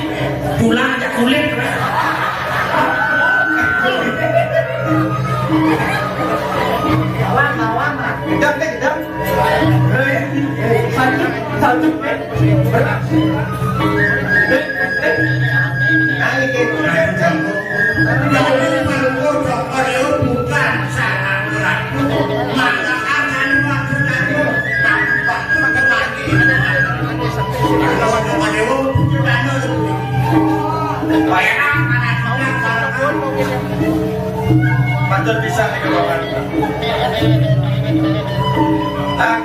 tulang aja kulit. Kawan, gedang. Satu. Patut bisa nih kawan.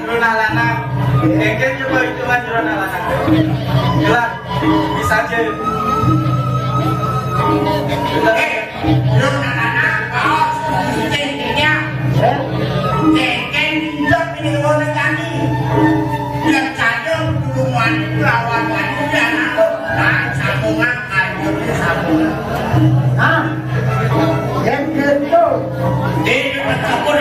Juruna lanang, engken coba hitungan juruna lanang. Jelas, bisa aja. Juruna lanang, kau tingginya, engken hidup ini kemudian kami. Yang cadang duluan lawan wanita, nah sambungan kayu sambungan. Ah, yang gitu. Ini berkapur.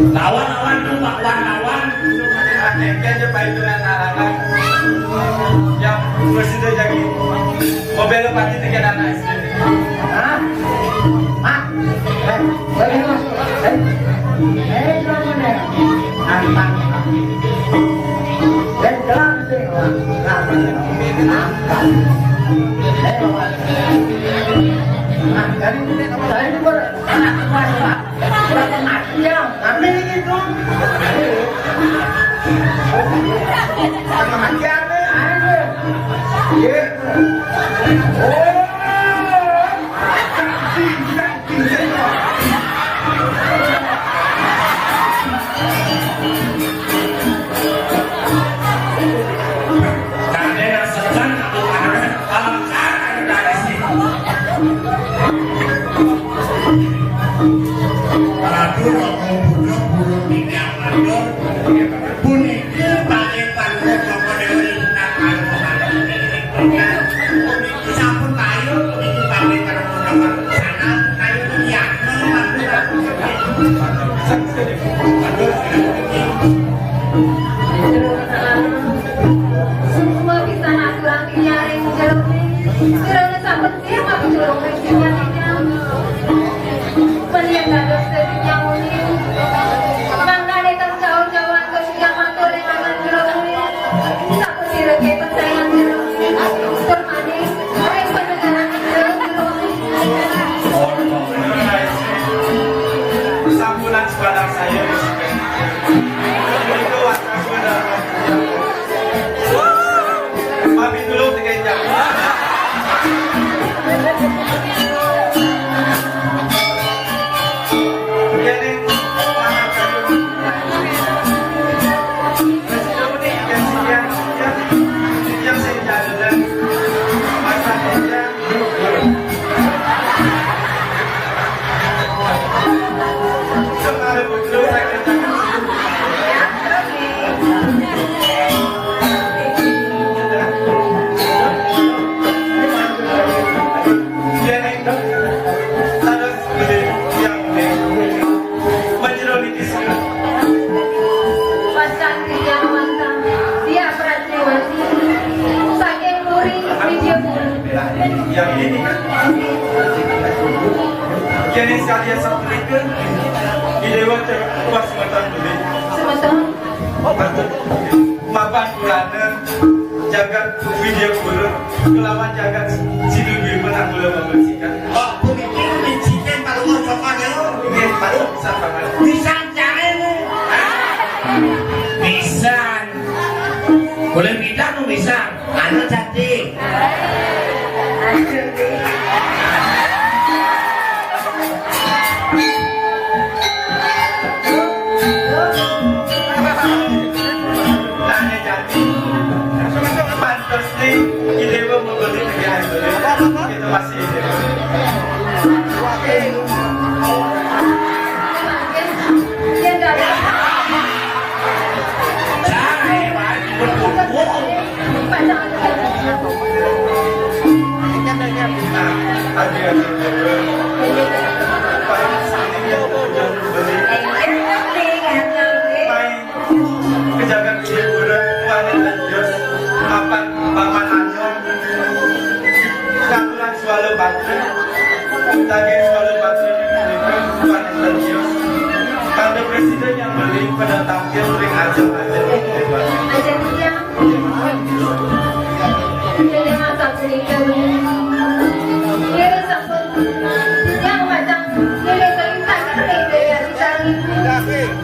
Lawan tuh Pak lawan. Engken coba hitungan anak yang presiden jadi mobil pasti tiga anak istri. Hah? Mak, bagaimana? Bagaimana? Antang. Dan dalam semua, antang. Nah, dari saya ini anak kuasa, berapa mati ya? Ambil itu. Sama mati apa? Iya. Sampun kayu, itu pamit karo sana kayu dia. bisa jadi semua bisa natural nyaring jeruk kirana sampai dia mah jeruk kecilnya melihat ada sedikitnya muni mangga datang jauh-jauhan ke sidang mantul dengan jeruk sampai sirah ke persaingan jeruk termani oleh penegara jeruk persambulan sekolah saya itu warna benar pamit dulu 3 jam jadi mana kayu yang saya jalan masa aja kemarin betul saya pasang dia mantap dia pratiwati saking muri video yang ini jadi sekalian sampaikan di Dewan Terkuat Sematan Budi semesta mapan kulana jagat video guru kelawan jagat sidubi menang gula membersihkan Oh, pemikiran mencikan kalau mau coba ayo. ini baru bisa banget Bisa cari nih. Bisa. Boleh bidang bisa. Anu cantik. tanya jadi pantas nih di Dewa membeli negara itu masih ide dia dapat Cai, wajib berkumpul. pasang nah ada yang paling sini yang beli kejagaan dia guru wanita jos mapan paman anyong katulan swallow batu tadi swallow batu itu wanita jos ada presiden yang beli pada tampil ring aja aja dia jadi masak sedikit dia sampai yang macam dia keringat dia bisa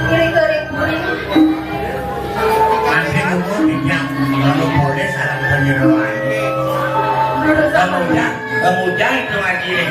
kiri-kiri Masih nunggu dibilang kalau boleh salah penyeruan. Kemudian itu lagi nih.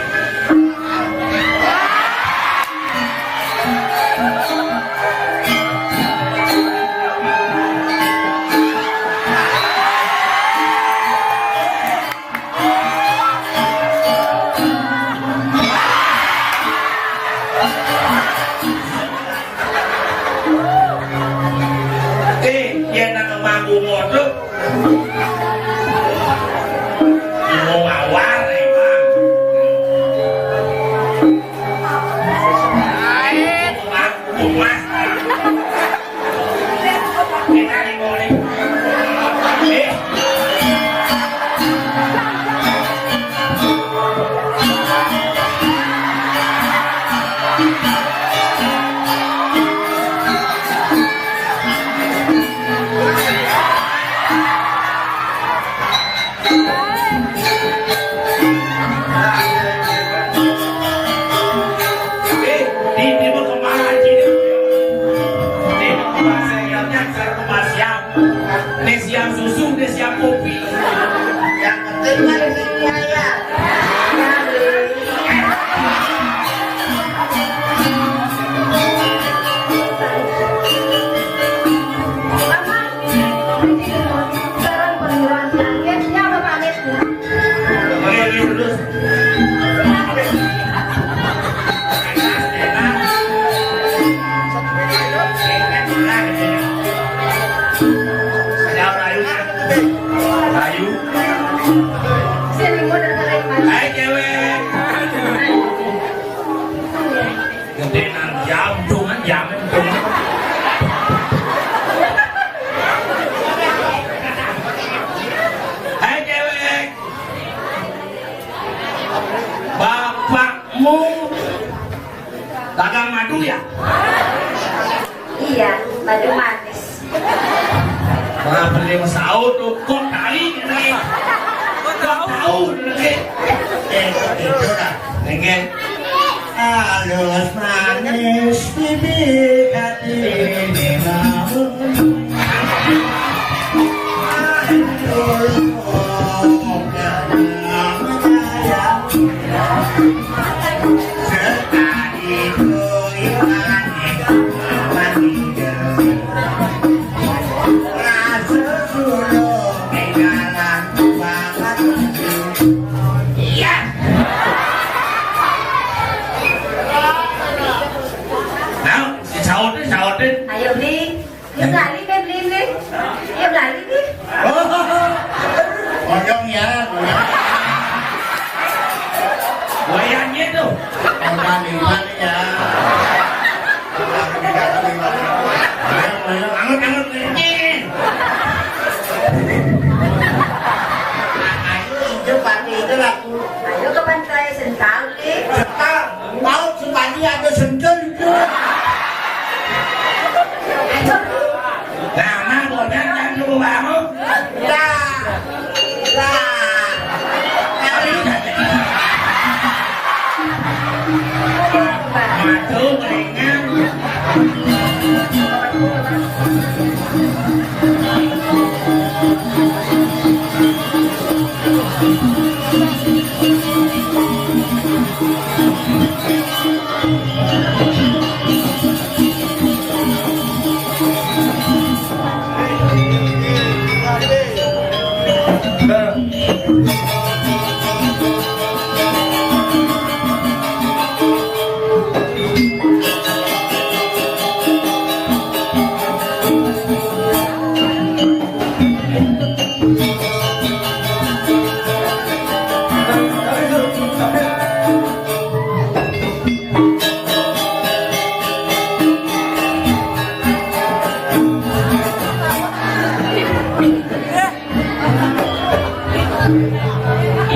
Dia nak mampu modal. Mau awal emang. jamin tuh. Hai cewek, bapakmu dagang madu ya? Iya, madu manis. Nah, beli masau tuh, kok kali ini? Kok tahu lagi? Itu dah. Nengke, Halus manis bibir hati namun Ayo beli, yuk lari deh beli nih, yuk lari nih. Kodong ya, goyangnya tuh. kodong lipat ya. Angut ini. Ayo hijau pagi itu laku. Ayo ke pantai Sental nih. Sekarang mau sepadi ada sentul itu. Nah, goyang jangan lupa kamu. Lah, lah. Madu gorengan.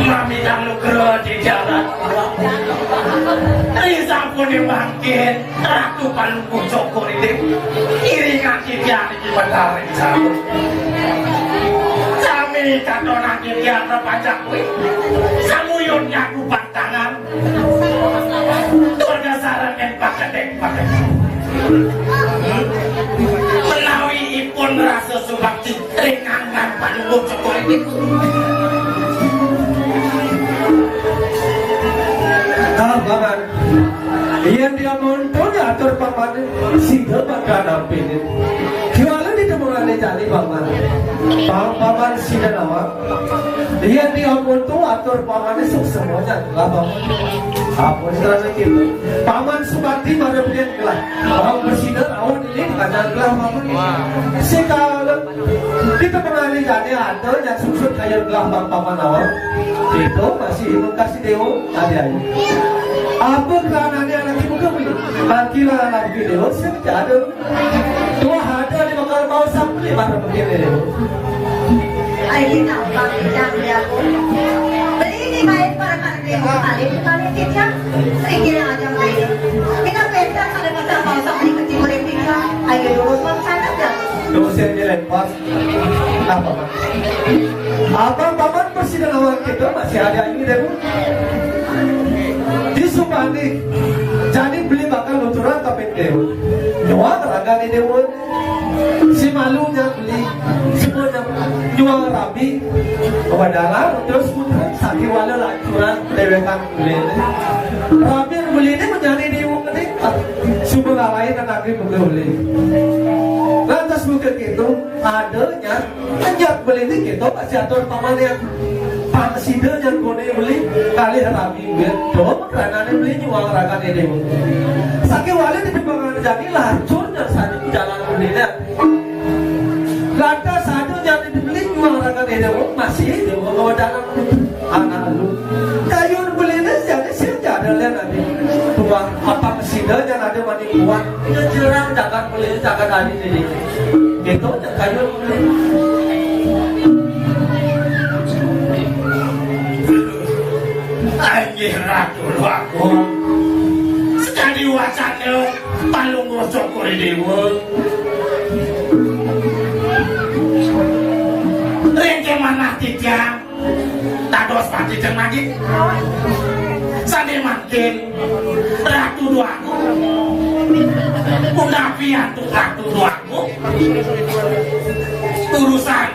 Mami yang nugroho di jalan Risa pun bangkit Ratu Palungku Joko ini Iringan kikian ini bentar Risa Sami katona kikian terpanjang kui Samuyun nyaku pantangan Turga saran yang pakai Menawi ipun rasa subakti Ringangan Palungku Joko ini Paman, yang dia monton atur paman sida bakal nampin. Kiwala di temuran jali paman. Paman sida nawa. Yang dia monton atur paman sukses semuanya lah paman. Apa sekarang gitu? Paman subakti mana punya gelah. Paman bersida awan ini kadang gelah paman. Sekarang kita pernah jali ada yang sukses kayak gelah paman awal. Itu masih kasih dewa ada. Apa kerananya anak ibu kami? Makilah anak video, saya tidak ada. Tua ada di bakal mau sampai mana begini. Ayo nampak tidak aku. Beli ini baik para karya kali kita sedikit aja beli. Kita beda kalau kita mau sampai ke timur kita. Ayo dulu sana aja. Dosen dilempar. Apa? Apa paman persidangan kita masih ada ini deh. Disupani jadi beli bakal luturan kapit dewa nyawa raga di dewa si malunya beli semuanya nyawa rabi wadala terus putra sakit wala luturan dewekan beli rabi beli ini menjadi dewa ketika sumber lain anaknya beli lantas bukan gitu adanya anjak beli ini gitu pasti atur paman yang sida yang kone beli kali rabi betul karena beli jual raga ini sakit wali di depan jadi lancur dan satu jalan belinya lantas satu yang dibeli jual raga ini masih di bawah dalam anak lu kayu belinya jadi sih ada lihat nanti tua apa mesinnya ada mani kuat itu jerang jangan beli jangan ada ini itu kayu anjir ratu aku sekali wacana palung rosok kore dewa rengke mana tijang tados pati jeng lagi sane makin ratu duaku unapian tuh ratu duaku urusan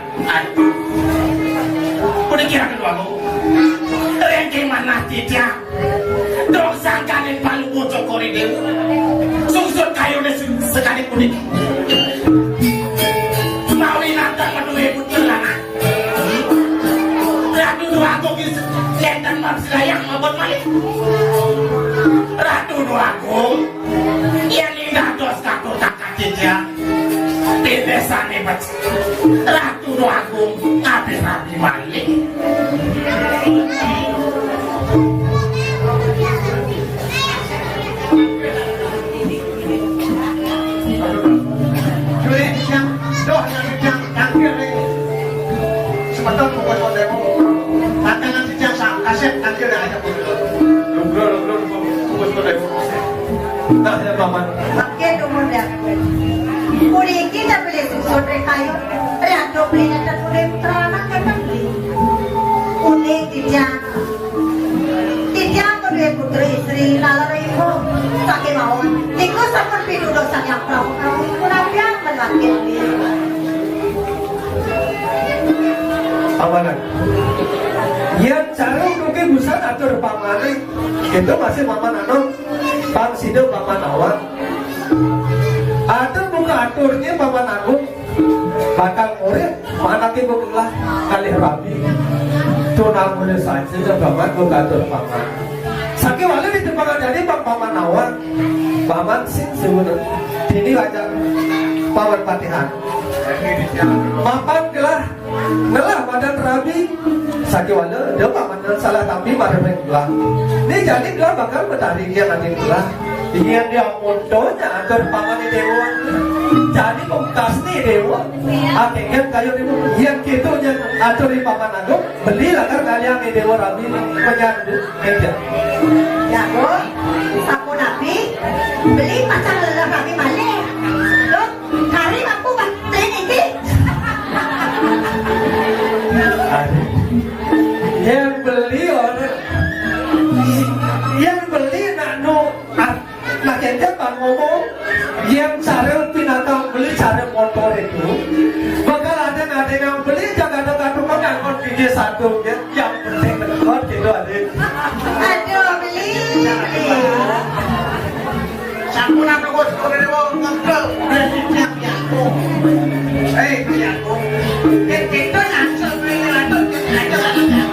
udah kira keduaku rengke mana tijang dong sangkanin palu bocok kori dewa sungsut kayu sekali kuning mawi nantang menuhi putelana ratu duaku kelihatan manusia yang mabot malik ratu duaku yang indah dos kaku tak kacitnya di desa nebat ratu duaku ngabis rapi malik Sebentar pukul demo, tantangan sejak saat kaset nanti udah ada pukul. Lugro fokus pada demo. tak ada paman Makin umur dah. Kuri kita beli susu kayu, ratu beli dan kuri teranak kan beli. Unik tijang kedua putri istri lalu ibu sakit mawon. Niku sampun pidu dosa yang perahu kurang yang melakir dia. pamanan yang cara mungkin busan atur pamanan itu masih paman anu pam sido paman awan atur buka aturnya paman agung bakal murid mana tiba lah kali rabi tunang murid saja dan paman buka atur paman sakit wali di tempat jadi paman awan paman sin sebenarnya ini wajar paman patihan mapan gelah nelah badan rabi sakit wala dia paman salah tapi pada gelah ini jadi gelah bakal bertarik dia nanti gelah ini yang dia montonya agar paman di dewa jadi pemkas nih dewa akhirnya kayu dewa yang gitu yang atur di paman agung beli agar kalian di dewa rabi penyandu meja Ya bu, sapu nabi beli pasang lelah kami balik. Loh, hari mampu beli ini. yang beli orang yang beli nano makanya bang ngomong yang cara binatang beli cara motor itu bakal ada yang beli jangan ada cuma ngangkut gigi satu ya yang penting ngangkut gitu ada Aduh beli. Sampun apa kau sekolah dewa ngobrol udah siap ya aku. Ya aku. Kita langsung beli ratu kita aja.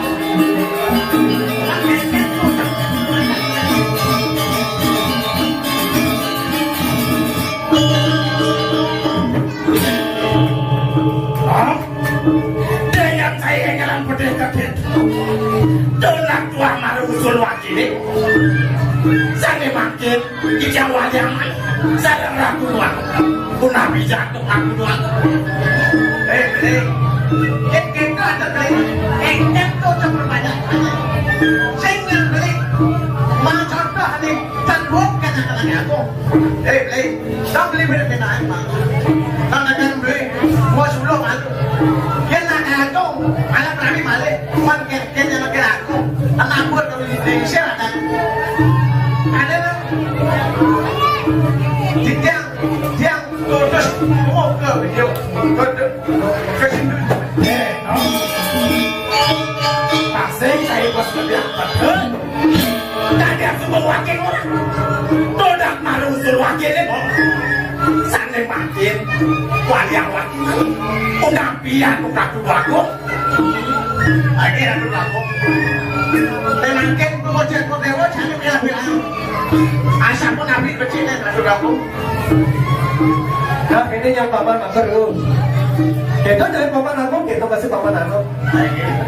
Dengan saya jalan pedih kaget Donak tua maru usul wakil Sange makin di Jawa Yaman Sadang ragu doang Punah bijak untuk aku doang Beli. Kita ada beli. Kita tuh cuma banyak. Saya beli. Mau contoh nih, tangguk kan anak aku. Beli. Kau beli berapa naik mah? Kau nak beli. Gua suruh malu. Kita aku, anak kami malu. Wan kita nak aku. Anak gua kalau di Indonesia ada lah. Tiang terus mau ke video. Paseng saya pas kebiak betul Tadi aku berwakil orang Donak maru usul wakil ini Sange makin Wali yang wakil Unampian buka aku Lagi ratu aku. Memangkin pemojok dewa jangan bilang-bilang. Asal pun nabi kecilnya ratu aku. nah ini yang paman makan Itu jadi paman aku, gitu kasih paman aku.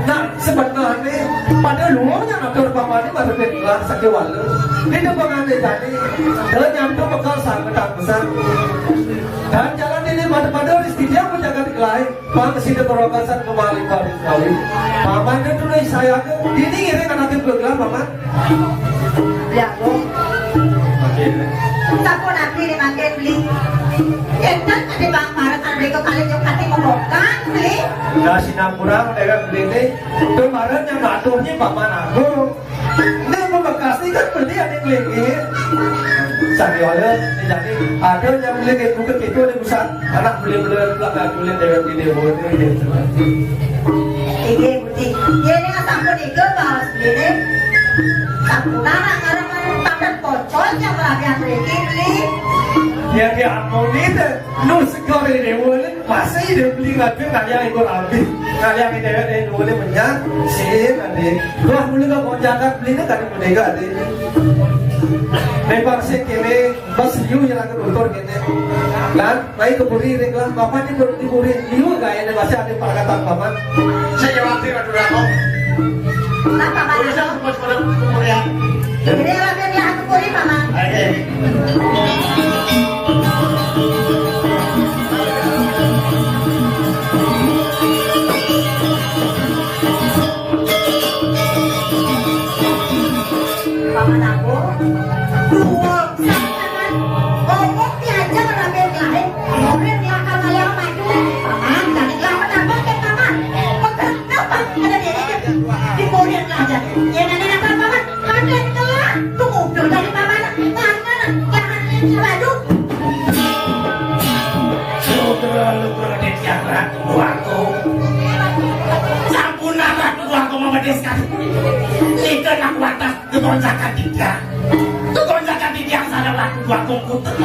Nah, sebenarnya pada luarnya atur paman ini baru bergelar sakit walu. Ini pengantin tadi, dan nyampe bekal sangat besar. Dan jalan ini pada dia menjaga dikelai. Paman sini berokasan kembali balik kali. Paman itu nih saya ini kan nanti bergelar paman. Ya, Bu. Sapo nabi ni makin beli. Entar ada bang marah ada ke kali jauh hati ngomokan beli. Nah sinapura mereka beli ini. Kemarin yang ngaturnya paman aku. Ini bekas ini kan beli ada yang beli. Sari oleh jadi ada yang beli kayak bukan itu nih pusat anak beli belakang beli dengan video ini. Iya budi. Dia ni kan sapo ni ke bahas beli ni. Sapo nana ngarang tangan pocol yang berabian beli. Ya dia amoni tu, nu sekolah ini boleh masih dia beli ngapain kalian ikut ambil, kalian ini boleh banyak, sih nanti. Kalau boleh kau konjakan beli ni kalian boleh gak ada. Memang sih kene bas liu yang akan utur kene, kan? Baik keburi reglan, bapak ni keburi liu gaya ni masih ada perkataan bapak. Saya jawab dia dulu aku. Kenapa paman? Boleh saya sebut pada kemudian. Ini rapian dia aku beri paman. Paman aku. Dua. Ngomong diajak rapian lain. Kemudian dia akan malah maju. Paman, tadi lawan apa ke paman? Kenapa ada dia di kemudian aja? Ya nanti apa paman? Ada itu lah. Tunggu dulu dari paman. Jangan waduh. Lugur di tiara tuaku. Sampuna ratu tuaku memedeskan. Itu nak watas kegonjakan tiga. Kegonjakan tiga sana ratu tuaku kutuk.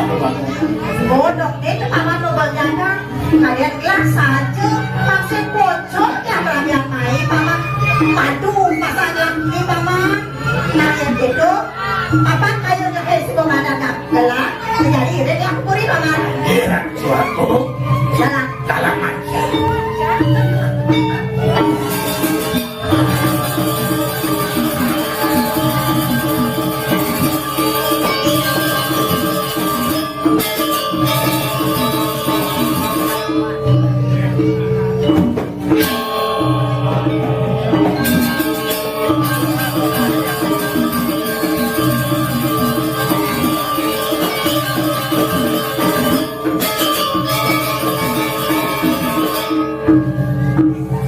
Bodoh itu paman lo berjaga. Kalian kelas saja masih bocor ya berapa main paman. Madu pasang lagi paman. Nah yang itu apa kayu nyampe si pemandangan gelap. Jadi ini dia aku beri paman. Iya tuaku. Jalan. Dalam aja.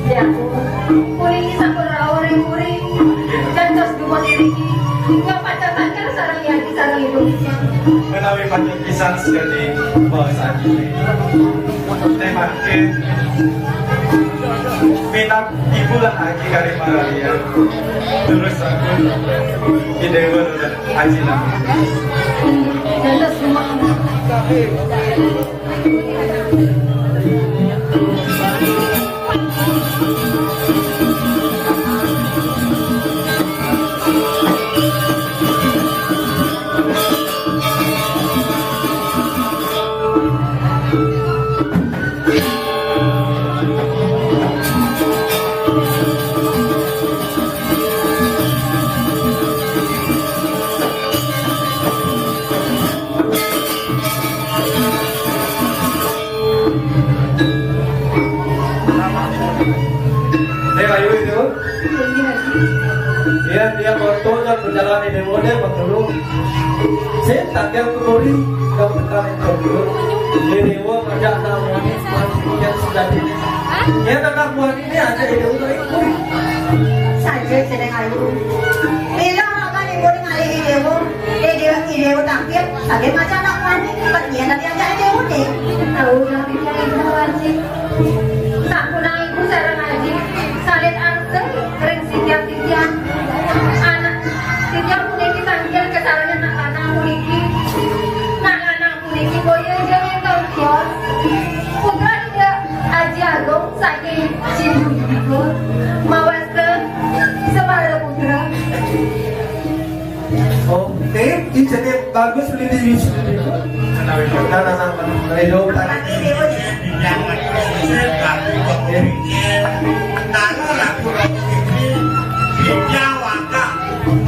Ya, kuring sampun rawore kuring. Dan terus dua diri. Yang pacaran kan sarang yang sarang Indonesia. Menawi panjang pisan sekali bahasa ini. Temakin minat ibu lah lagi kali Maria. Terus aku ide udah aji lah. Dan terus semua. Kayu itu, dia bertolak berjalan di demode bertemu. Saya tak yang kembali ke berjalan bertemu. Jadi wah kerja nama ini masih yang sudah ini. Ya anak buah ini ada ide untuk ikut. Saja sedang ayu. Bila orang ibu ni ngali ide takdir. Saja macam anak buah ni. Pergian nanti aja ide ni. Tahu yang bisa ide wajib. Tak pernah ibu sarang ngaji. Salit arti ring sitiap anak sitiap puniki sanggil kesalahan anak puniki anak puniki boyo dia yang tahu kios putra dia aji agung saking cindu ibu mawas ke sebara putra. Oke, ini jadi bagus beli di YouTube. Nah, itu tadi. Tapi kok pikir, kalau laku di Jawa kak,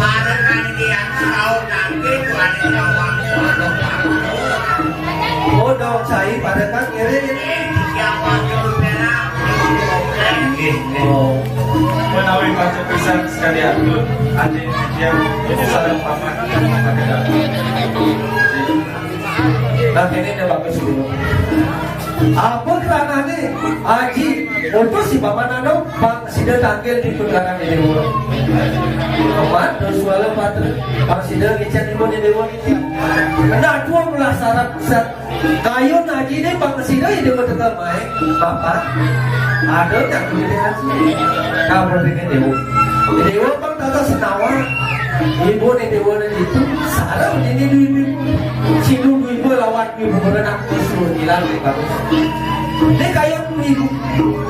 para kalian tahu nanti wali Jawa Oh dong cai pada kan ngirim. Jawa itu merah, Oh. menawi baca pisan sekali aku adik yang itu sarang paman pakai dalam. Nah ini dia bagus dulu. Apa kerana nih? Aji, untuk si Bapak Nano, Bang Sida tanggil di perkara ini dulu. Paman, terus suara patra, Bang Sida ngecat di mana dewa ini. Nah, tua mulah sarap pusat. Kayu ngaji nih Bang Sida ini dewa tetap main. Bapak, ada yang begini haji. Kau berdiri dewa. Dewa Bang Tata Senawa. Ibu nih dewa itu sarap ini ibu. Sinung ibu lawan ibu berenang suruh hilang deh bagus. Ini kayak ibu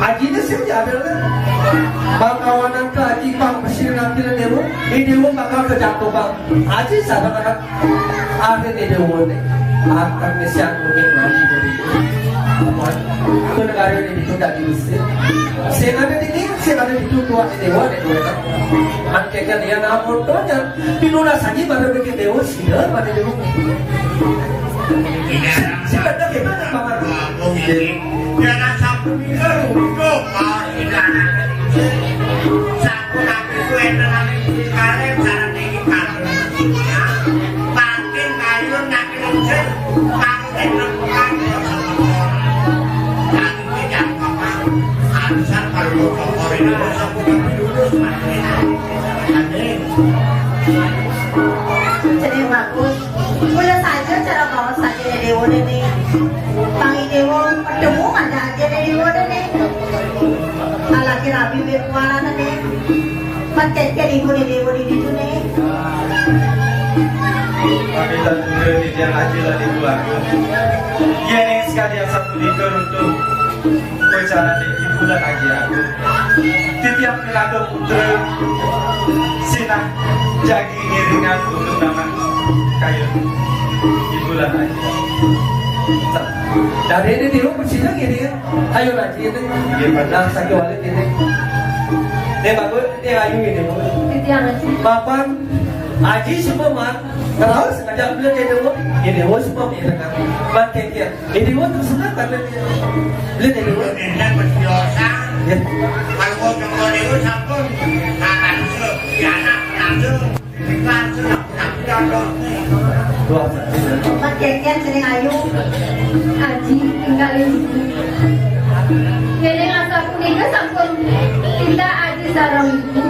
Haji ini sih ada kan. Bakawanan ke Haji Bang Mesir nanti lah dewa. Ini dewa bakal kejatuh Bang Haji sahabat anak. Ada nih dewa nih. Akan kesian mungkin Haji dari itu negara ini itu tak diusir. Saya ada di sini, saya ada di tuan dewa nih dewa. Angkekan dia namun tonya. Pinula saja baru bikin dewa sih pada dewa. Sebenarnya gimana Bapak? jangan sampai beruntung kalau tidak satu nanti gue dengan kalian cara tinggi kalian makin kalian nanti lucu makin lepukan nanti tidak apa harusan kalau kompor ini bisa bukan dulu makin Jadi bagus. Boleh saja cara bawa saja dari dewa ini. Pangi dewa ketemu ada aja dari dewa ini. Alaki rabi berkuala ini. Macet ke dewa di situ nih. Kami dan juga yang adil di keluarga. Ia nih sekalian satu likur untuk bicara di bulan lagi aku. Setiap pelaku putra sinah jagi ngiringan untuk nama kayu di bulan lagi. Dari ini di rumah bersihnya gini kan. Ayo lagi ini. Nah sakit wali ini. Dia bagus, dia ayu ini. Bapak Haji semua mat. Kalau sengaja beliau jadi dewa, ya dewa semua mereka. Makin dia, dewa tu senang karena dia. Beliau jadi dewa. dan berdosa kalau kalau dewa sampun akan ya anak langsung langsung langsung Dua. Macet sering ayu. Aji tinggal di sini. Jadi asa kuning sampun tidak aji sarang ibu.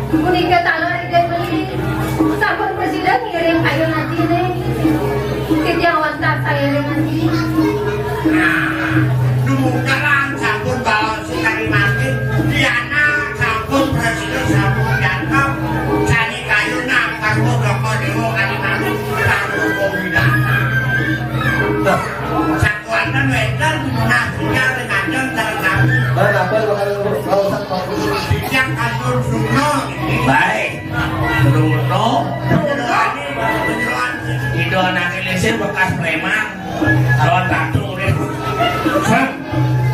Kuning talor ide beli sampun presiden ngirim kayu nanti nih. Kita wantar saya nanti. Nunggu kalang sampun bawa sekali mati Diana sampun presiden sampun datang cari kayu nak kamu doko dewa kali mati lalu komidana satuan dan wedan nasinya dengan jangan Mana apa kalau sama bijak kasur suno Baik. Bruno, ini itu anak Indonesia bekas preman. Kalau tato deh.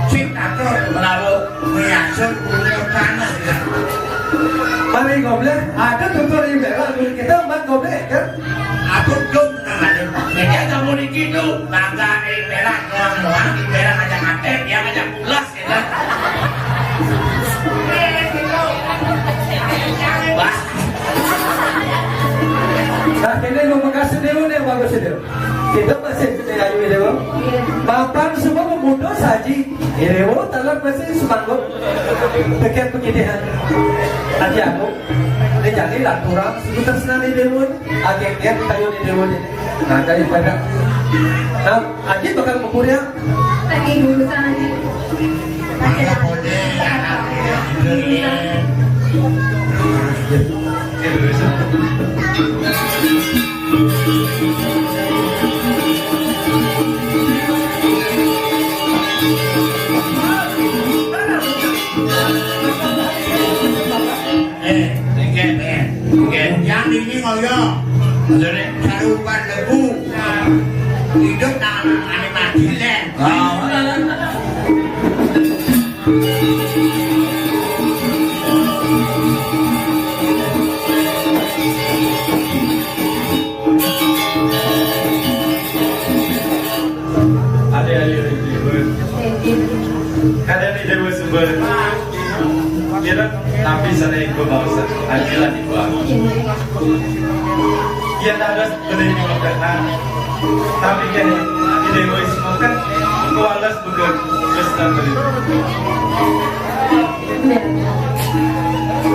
cip tato Kenapa? menyasar punya tanah Mari goblek, ada tutur yang bela kita empat goblek kan? aku dum namanya Jadi kamu di situ, tangga perak doang, di perak ngajak ngatek, dia ngajak ulas, ya. Wah, Nah ini mau kasih dewa nih bagus dewa. Kita masih sudah ayu dewa. Bapak semua memudah saji. Dewa talar masih semanggut. Dekat begini hati aku. Dia jadi laturan sekitar senang dewa. Akhirnya kita ayu dewa ini. Nah daripada nah Aji bakal mempunyai Lagi dulu sana Aji. Maka boleh yang ini ngoyo maksudnya, sarupan lebu hidup tangan madilen. Kada ni dewa sumber. Kira tapi sana ikut bangsa. Ajilah ibu aku. Ia tak ada berdiri makan. Tapi kan di dewa semua kan kualas bukan besar beri.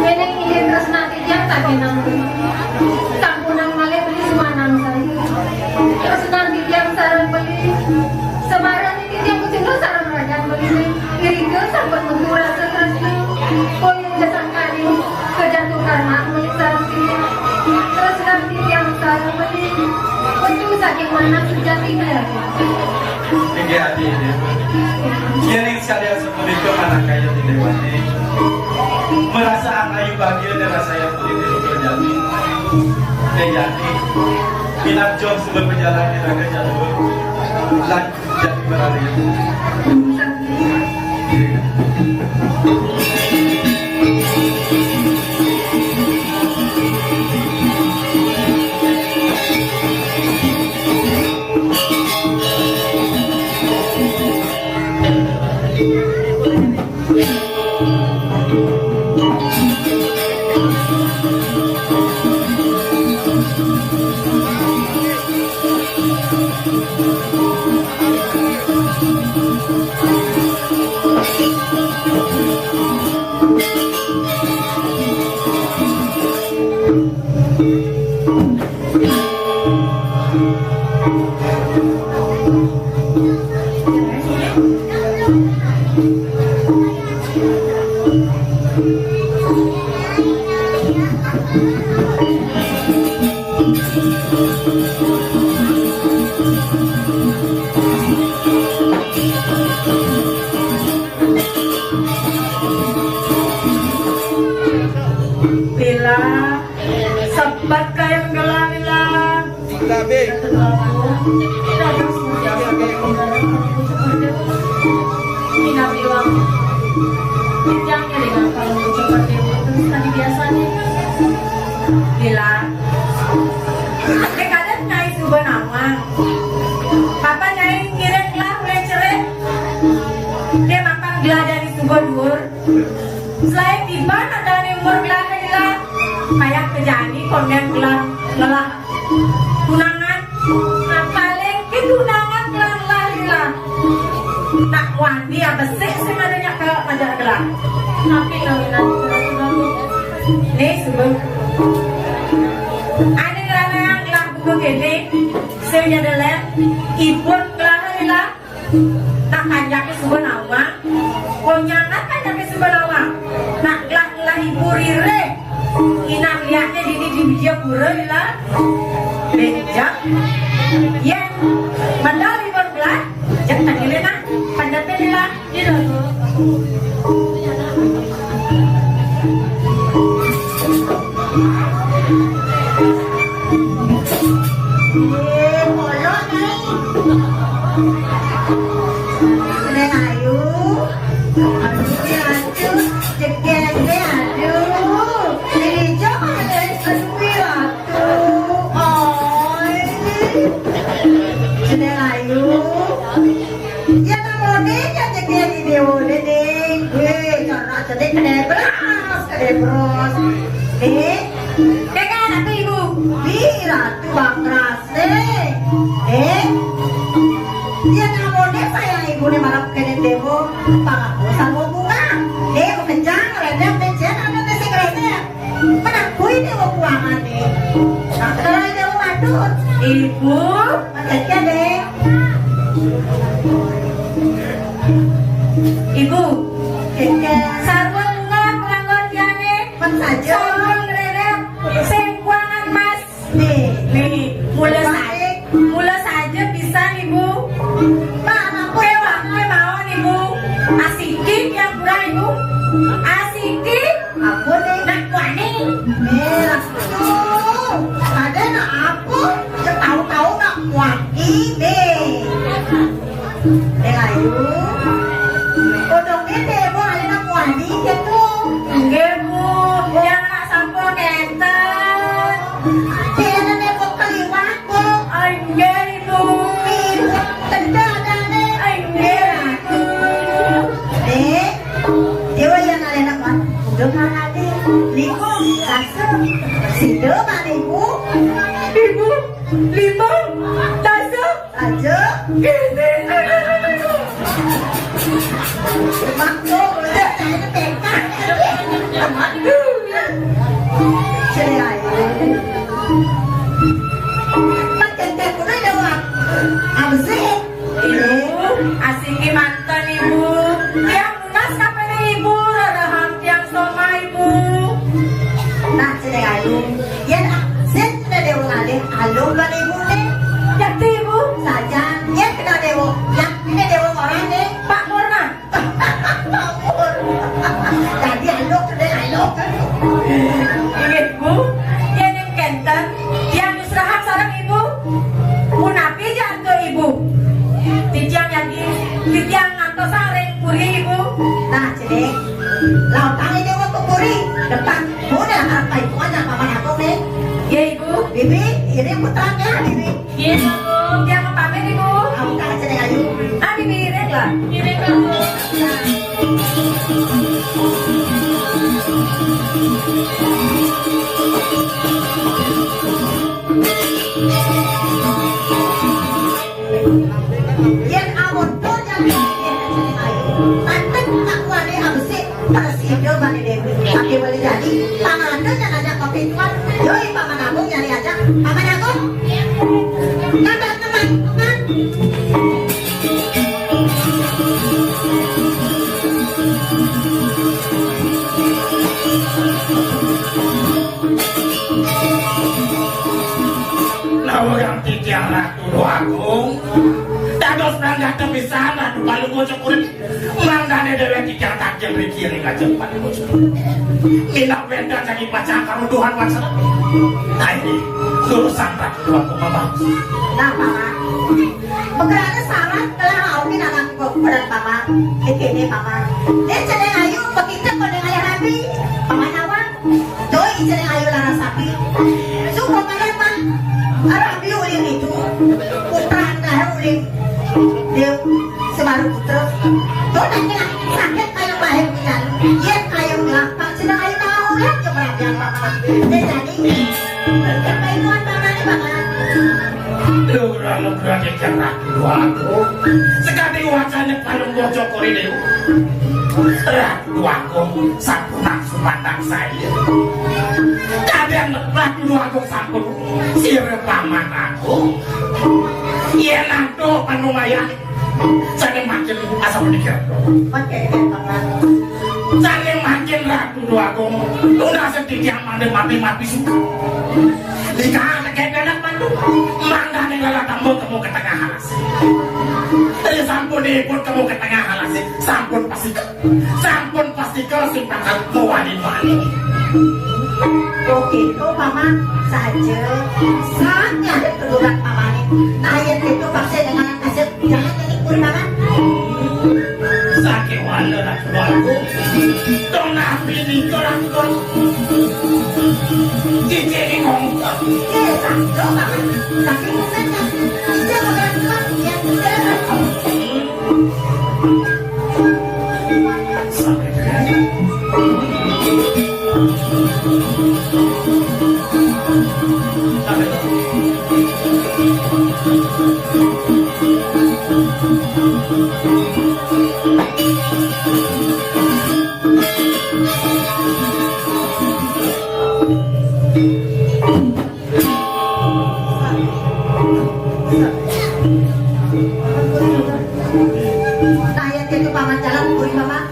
Ini ini terus nanti yang tak kenang. Kampunang malay beli semua nang saya. Terus nanti yang sarang beli. Sebarang ini dia mesti no sarang rajan beli. Iri ke sampai mentura terus ni. Kau yang jasang kali kejatuh karena beli sarang dia. Terus nanti yang sarang beli. Betul saja mana sejatinya. Ini hati ini. Kini sekalian seperti itu anak kaya di dewa ini. Merasa anak bahagia dan rasa yang begitu terjadi. Terjadi. Minat jom sebelum berjalan di raga jalur. Lanjut jadi beralih. Bila sebat kayak gelala. Ina bilang jangan dengan kalau seperti itu tadi biasanya. Bila kadang naik subah nama. Papa naik ngirit lah mulai cerai. Dia makan gelah dari subah dur. Selain tiba ada umur gelah gelah kayak kejani konten gelah gelah tunangan. Nah paling itu tunangan gelah gelah. Tak wani apa sih sebenarnya ke majalah gelah. Tapi kalau nih subah. Ada gelah gelah buku gede. Saya adalah ibu gelah gelah. Tak kajaknya subah nama. Konyangan kajaknya subah nama. Nak gelah ibu rire. Inang lihatnya di dia pura lah. Bejak. Ya, mandal ibu gelah. Jangan tadi lena. Pandai lah. Dia Ibu, makasih deh. Ibu, sarung nggak pelanggan jane? Saja. Sarung rere, sengkuangan mas. Nih, mula saja bisa ibu. Mana pewaknya mau ibu? Asikin yang kurang ibu. Asikin. Aku nih nak kuani. Merah tuh. Ada nak apa? Tahu nak kuani deh. Ibu, 5, dasar, Aja. gini. Makro udah saya tekan. Saya Makan udah jawab. Apa sih? Ibu, asing mantan ibu. Yang lunas kapan ibu? Radahan tiang soma ibu. Nah, saya ayu. Ya, saya sudah dewa ngalih. Halo, Mbak Ibu nih. Jadi ibu, Saja, ya kena dewa. Yang ini dewa orang nih. Pak Murna. Jadi halo, sudah halo. Ibu, yang kenten, yang nusrahan sarang ibu. Munapi jangan ibu. Tijang lagi, tijang ngantos sareng puri ibu. Nah, jadi lautan ini dewa kepuri. Depan, udah apa itu aja paman aku nih. Ya ibu. Bibi, ini putranya Bibi. Iya ibu, yang pamit ibu. Aku kan jadi ayu. Ah bibi irek lah. Irek ibu. Yang awon tuh yang jadi ayu. Mantan tak wani abis pada sido bani Dewi. Tapi boleh jadi paman tuh yang ajak kopi tuan. Yoi paman aku nyari aja. Paman aku. Nambah teman. Yang tijang ratu agung dados nangga tepisan ratu palu bocok kurit mangdane dewe tijang takjil rikiri ngajeng palu bocok minap benda jadi baca karuduhan wacana nah ini urusan ratu agung mama Nah paman. Bekerana saran telah maukin anak berat paman. Ini paman. Dia jadi ayu begitu pada ayah nabi. Paman awak. Doi jadi ayu lara sapi. Suka paman pan. Arabi uling itu. Putra anda uling. Dia sebaru putra. Tuh nanti sakit kayu lahir dengan. Dia kayu gelapang. Sedang ayu tahu ya keberanian paman. Dia jadi. Berkebaikan paman ini paman. Lura-lura tijang ratu agung sekali wacanya palung bocok kurit dewe ratu agung sampun nafsu pandang saya kadang ratu agung sampun sire paman aku iya nanto panumaya saya makin asal menikir Pakai paman. saya makin ratu agung udah sedikit mati suka jika ada kebenak pandu mangga nenggala kamu ke tengah halas sampun ikut kamu ke tengah halas sampun pasti kau simpangkan mewani-wani Begitu paman saja saatnya ada kedudukan paman nah yang itu paksa dengan kasih jangan jadi pun paman sakit wala ratu aku dong nabi di korang Cici ngomong iya satu paman tapi mungkin bisa mengakukan yang tidak sampai dengan nah yang itu paman jalan puri paman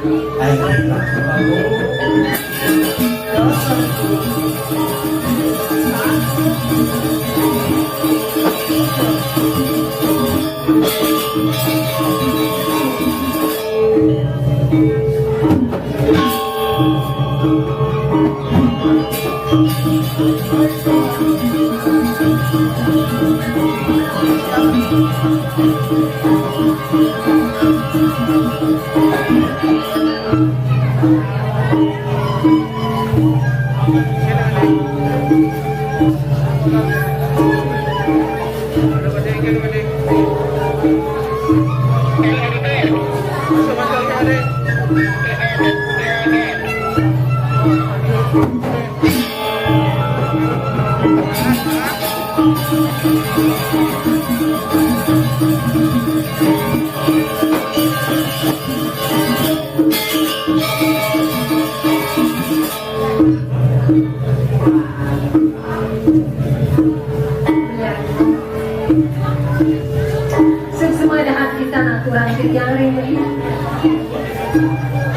Semua dahat kita aturan yang ringan.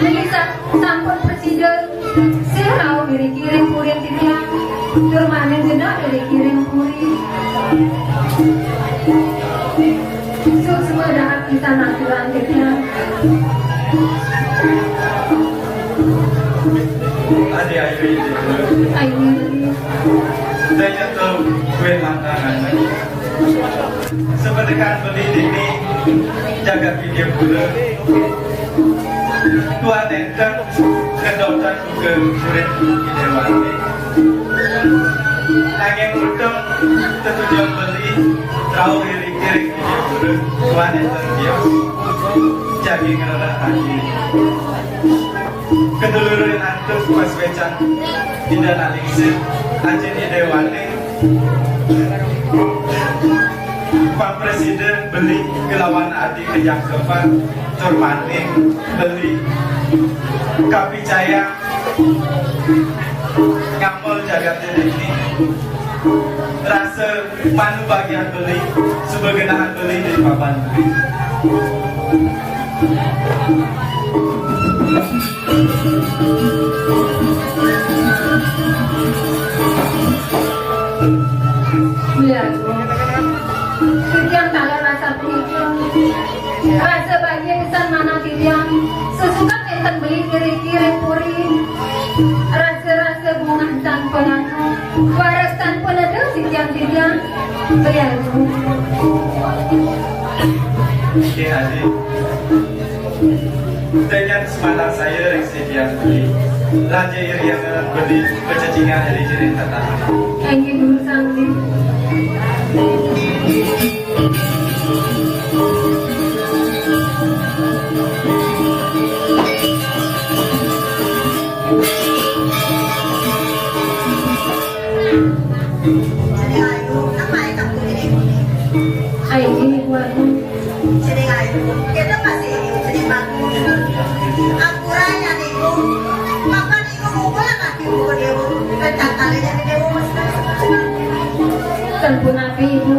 Bisa sampun presiden serau diri kirim kuring tiga turmanen jenak diri kirim kuring. Semua dahat kita aturan yang Adik-adik itu saya tahu kue lantangan seperti kan beli ini jaga video pula tua nengker kedotan juga murid idewannya angin udang tertujuan beli tahu iring-iring video pula tua nengker dia jadi ngerana lagi keduluran antus pas becan tidak nalingsir aja di dewane Pak Presiden beli kelawan adik kejang kepan Turmaning beli kapicaya ngamol jagat ini rasa manu bagian beli sebagian beli di papan Tiang tala rasa penikian rasa bagian pesan mana tiang sesuka enten beli kiri-kiri puri rasa-rasa bunga tanpa lana waras tanpa lada tiang-tiang beriagu. Oke adik dengan semalam saya reksidian beli raja yang beli pecacingan dari jirin tatahan Engin dulu sangli Aini buat Jadi ayo, kita masih jadi bagus. Aku raya nih bu, maka nih bu boleh mati bu dia bu, rencana kalian dia bu mesti. Tentu nabi ibu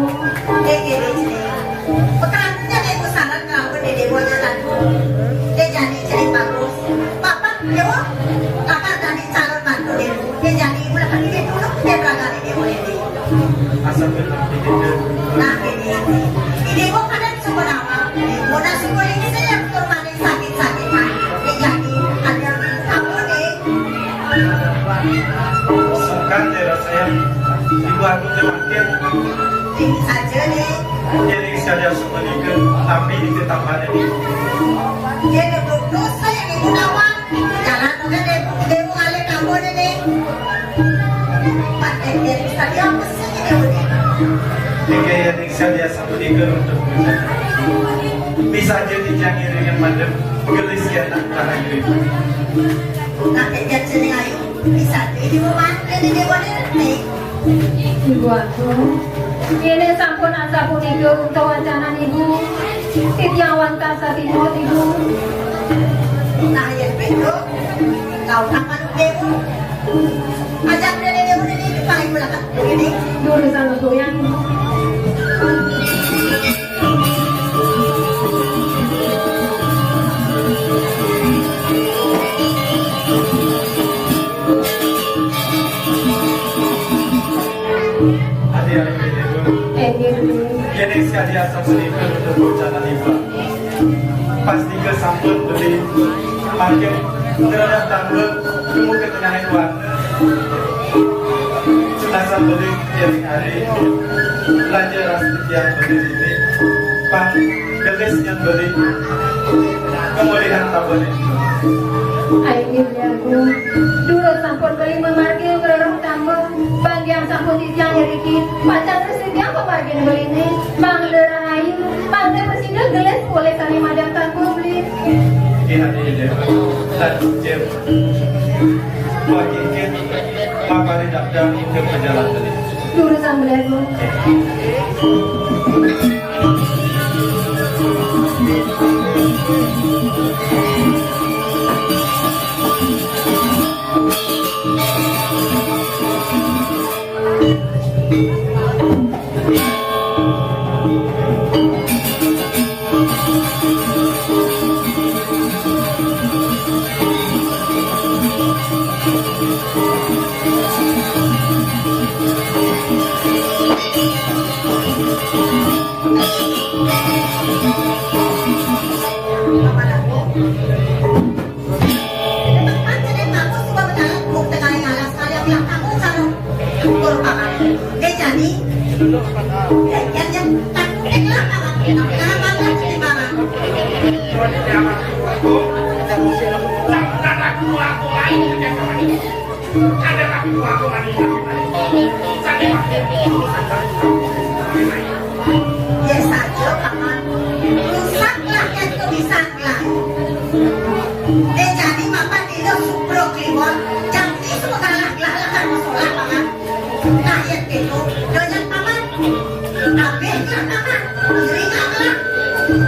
Jadi, pekerjaannya dia bu sangat kenapa dia bu jalan bu, dia jadi bagus. Papa dia bu, kakak jadi calon mantu dia jadi ibu lah dia dulu dia berangkat dia bu ini. asal betul Nah ini bu kadang semua nama, bu nasi goreng ini saya turmanin sakit-sakit kan, dia jadi ada kamu nih. sukan dari saya dibuat untuk makin Ini saja nih, jadi saya semua nikah tapi ditambah ini dia duduk dosa yang ibu nawang, jalan udah dia mengalir kamu nih. Pakai dia tadi apa sih dia udah? tiga yang saya satu nikah untuk bisa jadi jangan dengan madem gelis ya tak tahan diri Nah dia sini ayo, bisa jadi memantai dia boleh nih. ibu aku ini sampun asa puniku untuk wacana ibu titiawan kasa timur ibu Nah ya betul, kau kapan dia ajak dia udah di depan ibu lah kan, ini. dulu sama goyang adik-adik itu jadi sekali asal sedikit untuk bencana limbah pasti kesambut beli makin terhadap tanggal tunggu ketenangan warna sudah beli jaring hari belajar asli yang beli ini pan gelis yang beli kemudian tabel itu Ayo aku dulu sampun beli memarkir berorong tambah bagian sampun titiang dikit pacar presiden pemarkir beli ini bang derayu bang presiden geles boleh kali madam tanpa beli ini hati dia dan jam bagi kita maka tidak dan itu berjalan tadi urusan beliau. Ya saja paman, rusaklah dan kebisaklah. Jadi mapan itu supro kliwon, jadi semua kalah masalah paman. Nah yang itu, doyan paman, kabehnya paman, ringanlah.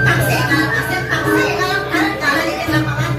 Paksa kalau kalah di tengah paman.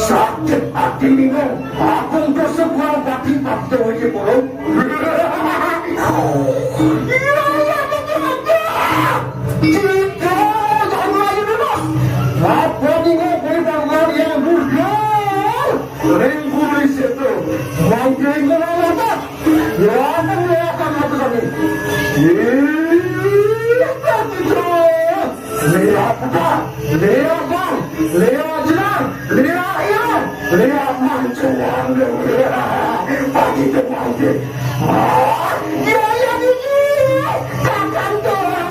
Sakit hati bingung, aku untuk sebuah bati pakto aja bolong. Iya, kita jangan lagi bebas. Apa bingung berbangun yang buruk? Rengkulis itu, mungkin menolak. Ya, menolakkan hati kami. Iya, kita. Lihat apa? Lihat bang, lihat jenang, lihat ayam, lihat mancuan, pagi itu pagi. Ya ini, takkan tolong.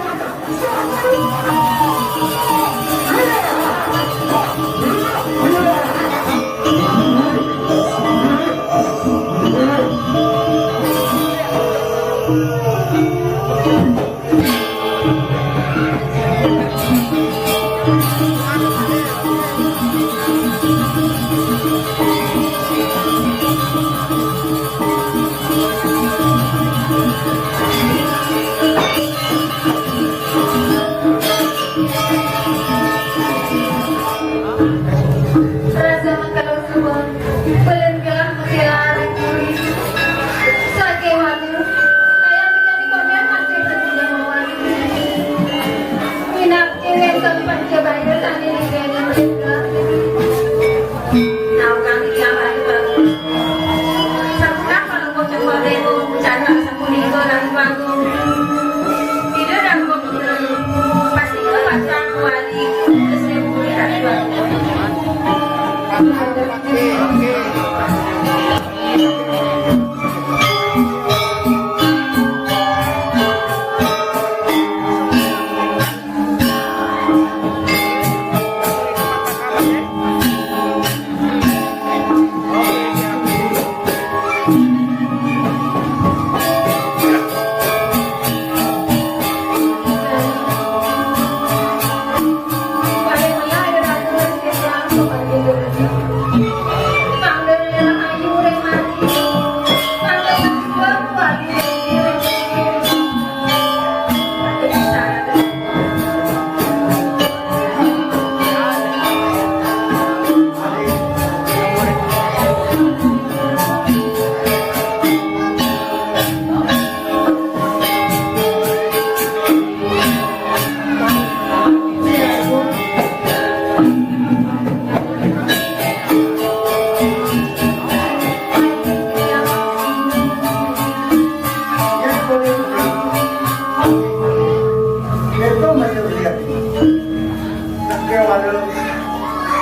walau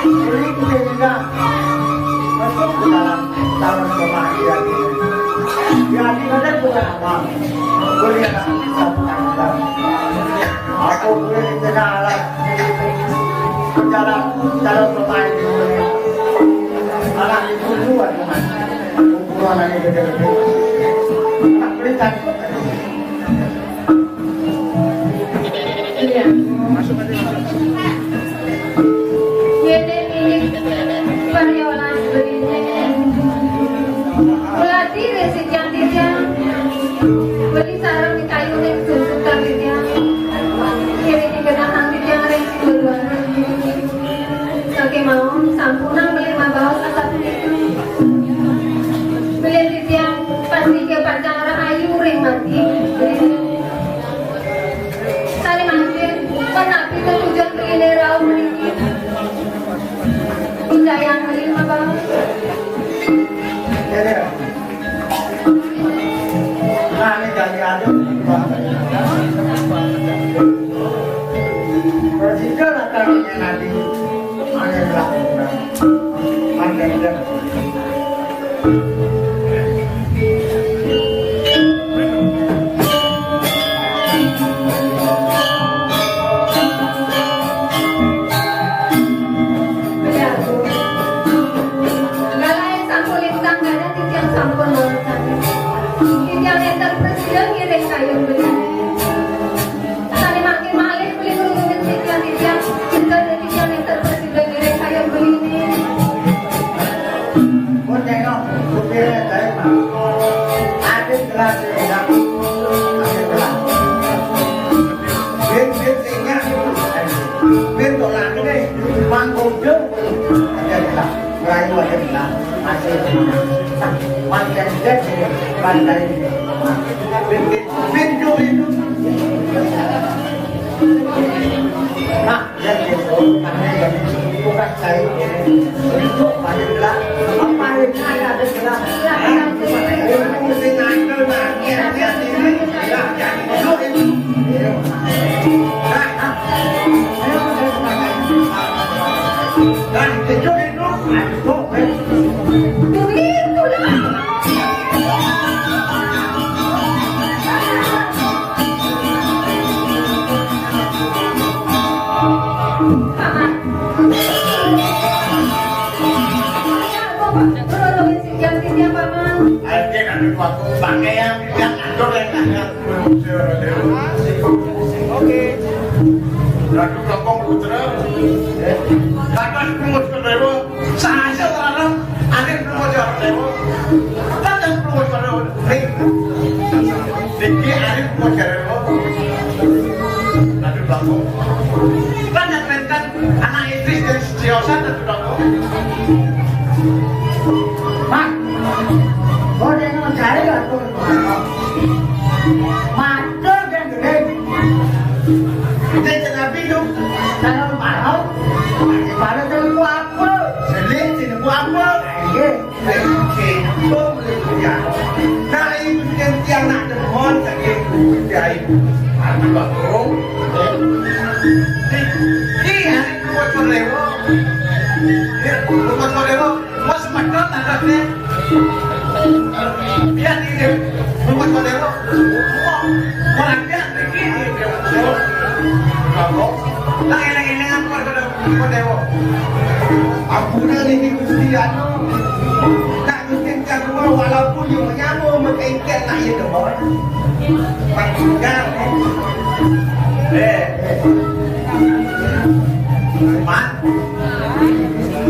ini kita juga masuk ke dalam tahun kemahiran ini. Jadi ada bukan apa, boleh tak? Aku boleh kenalan dalam pemain ini. Anak itu dua teman, hubungan ini gede-gede. Tak berikan. Iya. Yene ini periolan belinya. Berarti resik dia. Beli sarang di kayu yang susuk tapi dia. Kiri di genahan dia resik berdua. Oke mau sampurna beli mabau satu itu. Beli dia pasti ke pacara ayu ring mati. Tali mampir, penapi itu tujuan beli rau beli. Undayang beli mabau. Jadi, nah ini jadi ada. Jika latarnya nanti ada lakukan, ada yang walaupun dia menyambung mengkaitkan nak ia kebon panggungan mat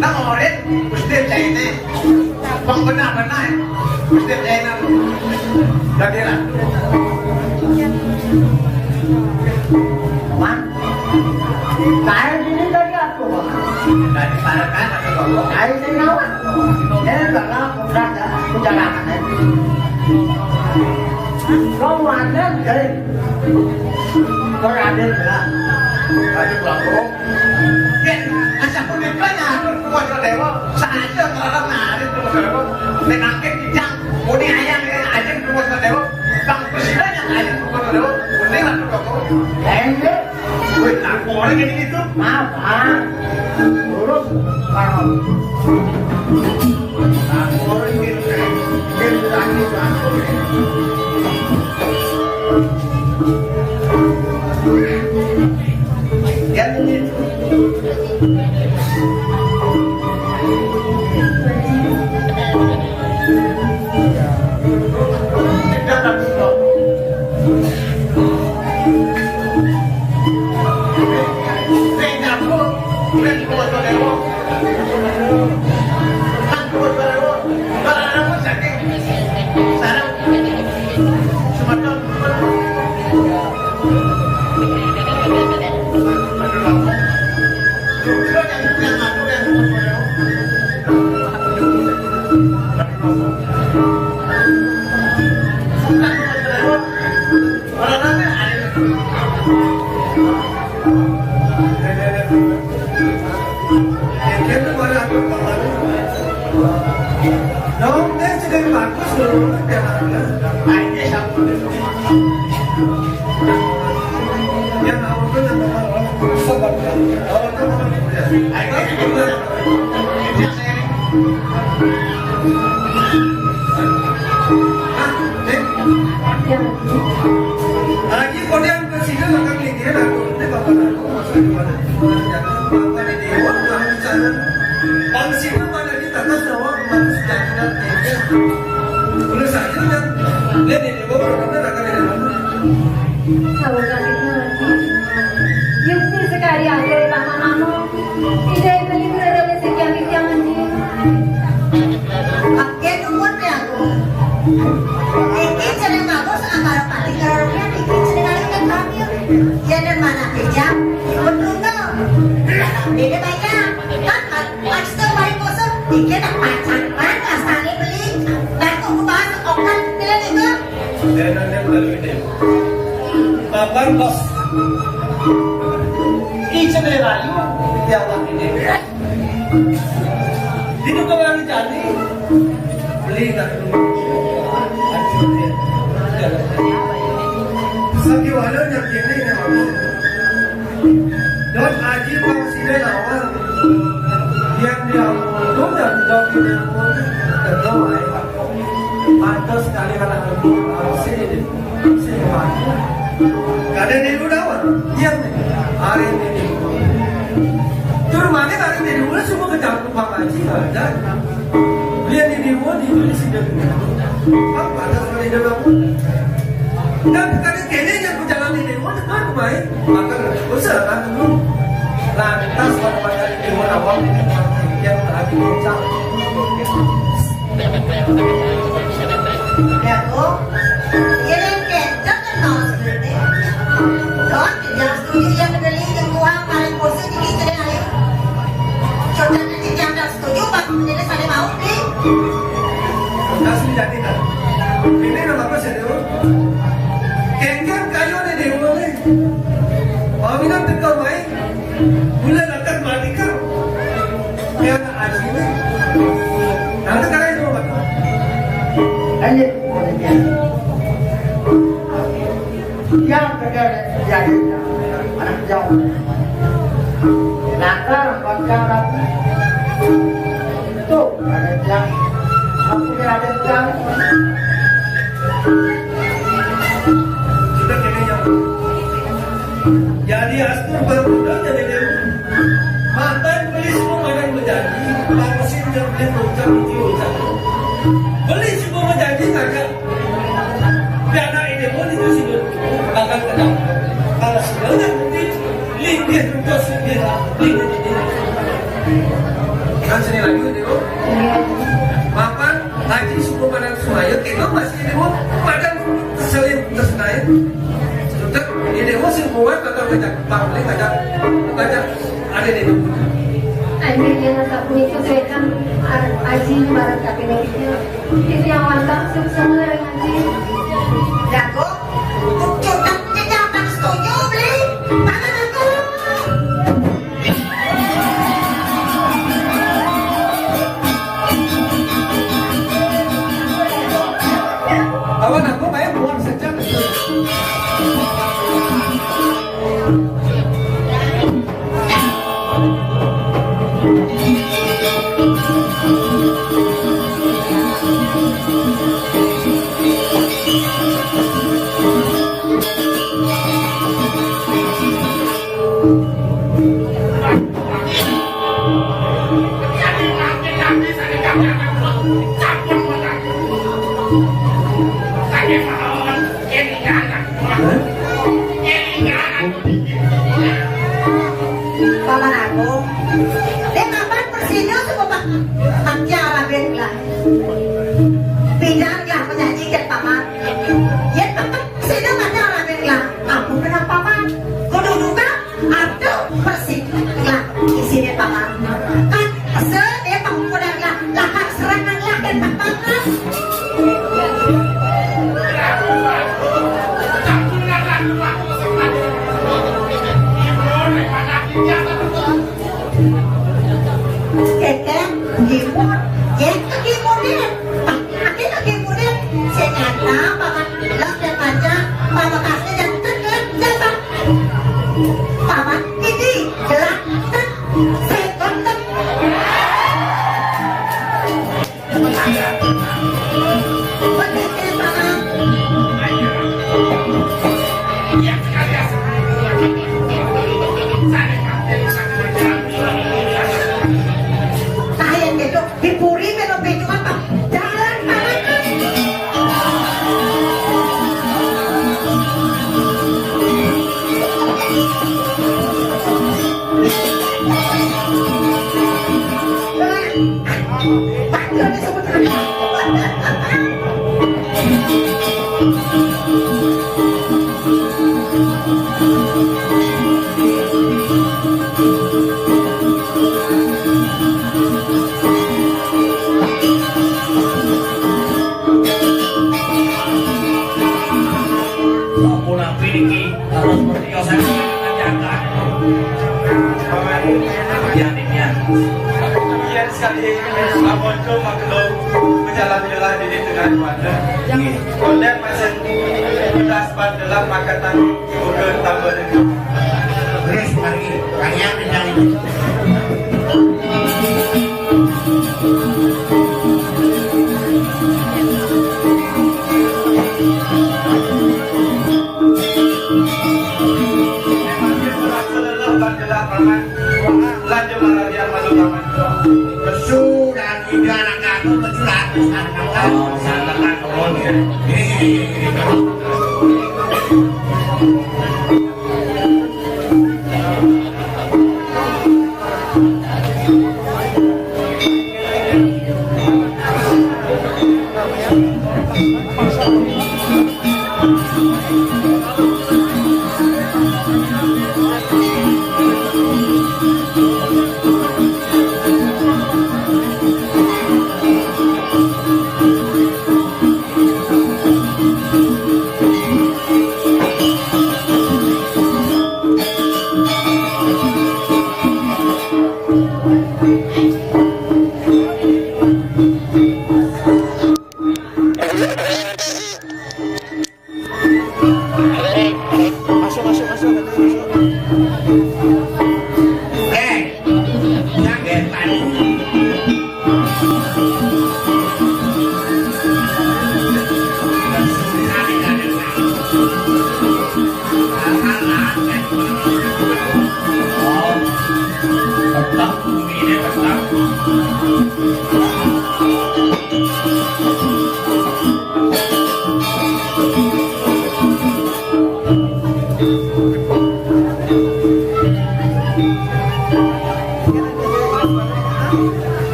nak orang mesti China bang benar-benar mesti China jadilah mat saya ini dari aku dari parakan atau saya ini awak ini adalah perjalanan Ramadan jadi berada lah ada belakang asal pernikahannya berkuat dewa saja terhadap nari terus dewa dengan kejang mudi ayam aja berkuat dewa bang presidennya aja berkuat dewa mudi lah belakang Wih, tak boleh gini gitu. Maaf, urus kalau Tak boleh gitu. Ini lagi bantu. Ya ini. Kita tak stop. Dong, dia sudah bagus loh. Yang awal itu orang sobat. Awal itu lagi kau yang presiden akan lihat aku. Ini bapak aku masuk di mana? Bapak di dewan lah bicara. Bangsi itu mana di atas awak masuk jalan tiga. Boleh saja dan lihat di dewan benar akan di dewan. Kalau sakitnya lagi, Yukti sekali aja Pak Mamamu. Tidak beli berada sekian-sekian anjing. Pakai umurnya aku. Ini cerita bagus antara paling karena ini cerita yang kami. Jadi mana pejam? Betul dong. Ini banyak. Kan pasti baik kosong. Dikit tak pacar kan asalnya beli. Dan tunggu bahas okan bila itu. Dan yang lalu ini. Bapak bos. Ikan dari rayu di awal ini. Di tu kau yang jadi beli tak dulu. Sagi walau yang ini ni apa? Don aji bang sini lawan. Yang dia tu yang dok ini pun tentu mai. Pantas sekali kalau aku harus ini mana? Kada ni lu lawan. Yang ni hari ini. Tur mana hari ini lu semua kerja bang aji ada. Dia di mana di sini. Apa ada sekali dalam dan kali kene yang berjalan di dewan kan baik maka usah kan dulu lantas pada di dewan awal ini yang tadi bincang Ya kok, ini kan jangan nasi ni. Don, yang setuju yang beli yang kuah paling kursi di kita ni ayo. Contohnya ni yang tak setuju, bapak menjadi saling mau beli. kasih jadi kan ini nama apa sih dewan kengkeng kayu ni dewan ni Aminan tekau baik bulan akan matikan yang aji ni nanti kali itu apa Ini yang kerja jadi anak jauh. Nakar bangkang rapi. Tuh ada yang aku ada yang sudah kene yang jadi astur berbudak jadi dewa mantan beli semua mana menjadi lakusin yang beli ucap itu ucap beli semua menjadi kagak dana ini pun itu sih akan kedap kalau sudah nanti limpia juga sendiri limpia kan sini lagi dewa makan haji suku mana suaya kita masih dewa makan selim tersenai sudah ini dewa sih buat atau kejak balik kejak ada di dewa Akhirnya yang tak punya kesulitan aji barat kabinet itu yang mantap semua yang aji. Ya kok, contohnya jangan setuju beli. Mana aku? awan aku main buat sejak Paman aku, dia kapan persinya semua acara lah. Pindahlah menyajikan paman. Ya kapan persinya acara lah. Aku kenal paman. Kedudukan ada persi lah di sini paman. Kan dia pengkudan lah lahar serangan lah dan paman. Gimut, ya kegimutin, pakai kegimutin, saya kata paman bilang dan aja, paman kasih dan tekan, datang, paman ini gelap, saya kontak. Betul paman. Dipuri pero bejo apa? Jalan paman. Pak, disebut harus bertiosan menjaga hati-hatinya. Kemudian sekali Abonco maklum menjalan-jalan diri dengan mana. Kemudian masih beras adalah makatan bukan tambah itu. Terus pergi, hanya menjadi. Lanjut malarian madu taman. Besu dan tiga anak aku berjurat. Oh, sana kan ngomong ya.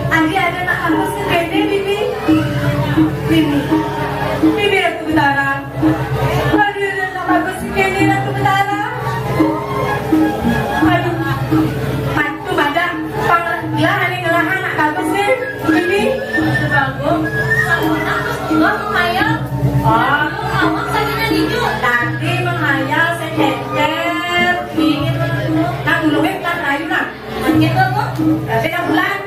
Andi ada nak aku sekende Bibi. Bibi. Bibi Ratu Betara. Andi ada nak aku sekende Ratu Betara. Aduh. Mantu badak panglah ani ngelahan nak bagus ni. Bibi. Bagus. Aku nak juga menghayal. Oh, awak sakitnya hijau. Nanti menghayal sekender. Ingin nak ulungnya kan layu nak. Mungkin bagus. Tapi nak bulan.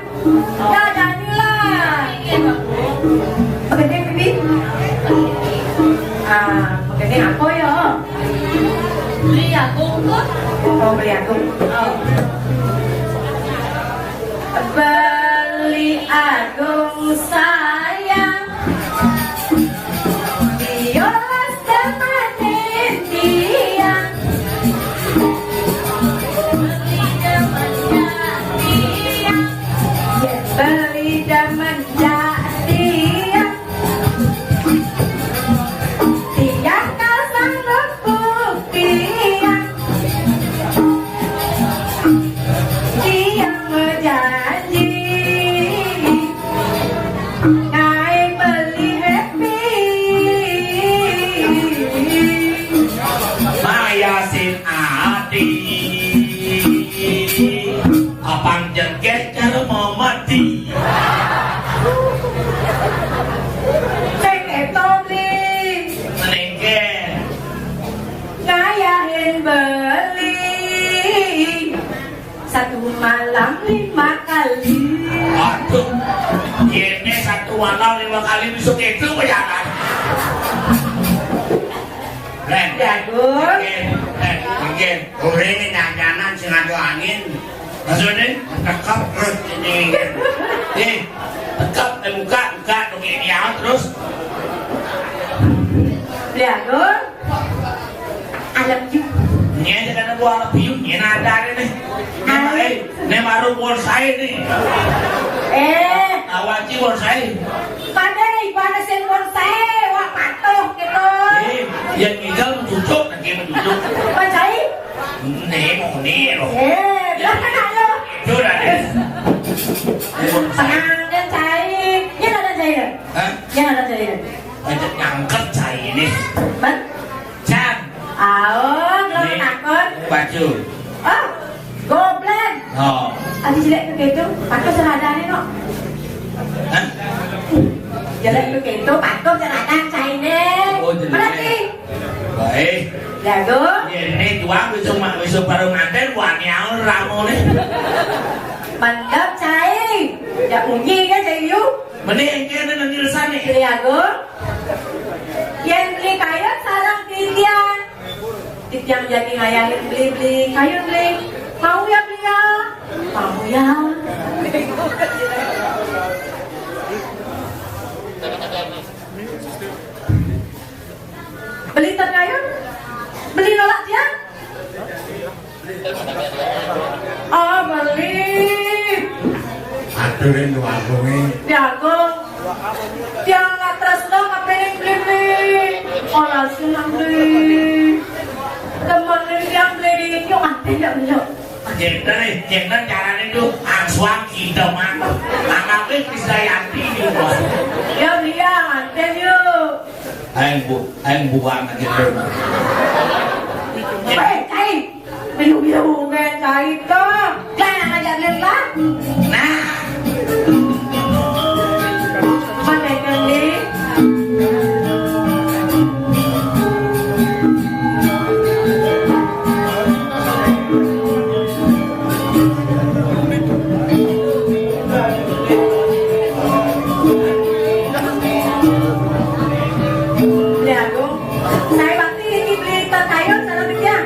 Ya jadilah. Pagdating Bibi. Pagdating ako yo. Beli agung ko. Oh, beli agung. Oh. Beli agung sayang. Diolah semakin tiang. Beli zaman jadi tiang kau sanggup buktian tiang berjanji ngai beli happy Mayasin adi apang jengket cara memati cek etoli menengket ngayahin beli satu malam 5 kali. aduh ini satu malam 5 kali besok itu bayaran Ren, Jagung. mungkin Ure ini janganan sing ado angin. maksudnya Tekap terus ini. tekap buka dong ini ya terus Jagung. Alam juga. ini aja karena gua anak piung ini ada nih ini baru bonsai nih awaji bonsai Pada nih, pada sensor saya, wah patuh gitu. yang tinggal mencucuk lagi mencucuk Bacai? nih loh Bilang kan lo. itu udah deh Pengantin cair. Yang ada cair. Hah? Yang ada cair. Aja nyangket saya ini Bet? Chan Lo takut. baju Oh, goblin. oh Adi jelek tuh gitu, patuh seradane no. Hah? Jelek tuh gitu, patuh seradan cair. Oh, jelek. Berarti. baik Jagung. ini tuang besok baru nganten wanyang ramo nih Mantap cair. Ya unyi kan cair yuk. mending ini nanti lesan nih Jagung. Yang beli kayu sarang titian. Titian jadi ngayahin beli kayu beli. Mau ya beli ya? Mau ya. Beli terkayu? Beli nolak dia? Oh beli. Aduh ini wabungi. Jagung. Tiang nggak terus dong apa yang beli. Oh langsung beli. Temen yang beli di yuk tidak beli. Jendan caranya itu angsuang kita mah anaknya Krisdayanti juga Ya beli ya manten yuk. aing buang aja dulu Cai. Biru-biru nggak cai toh. Jangan ngajak lembah. nah Mana kali? Jagung. Saya bakti ini beli terkayun sana dia.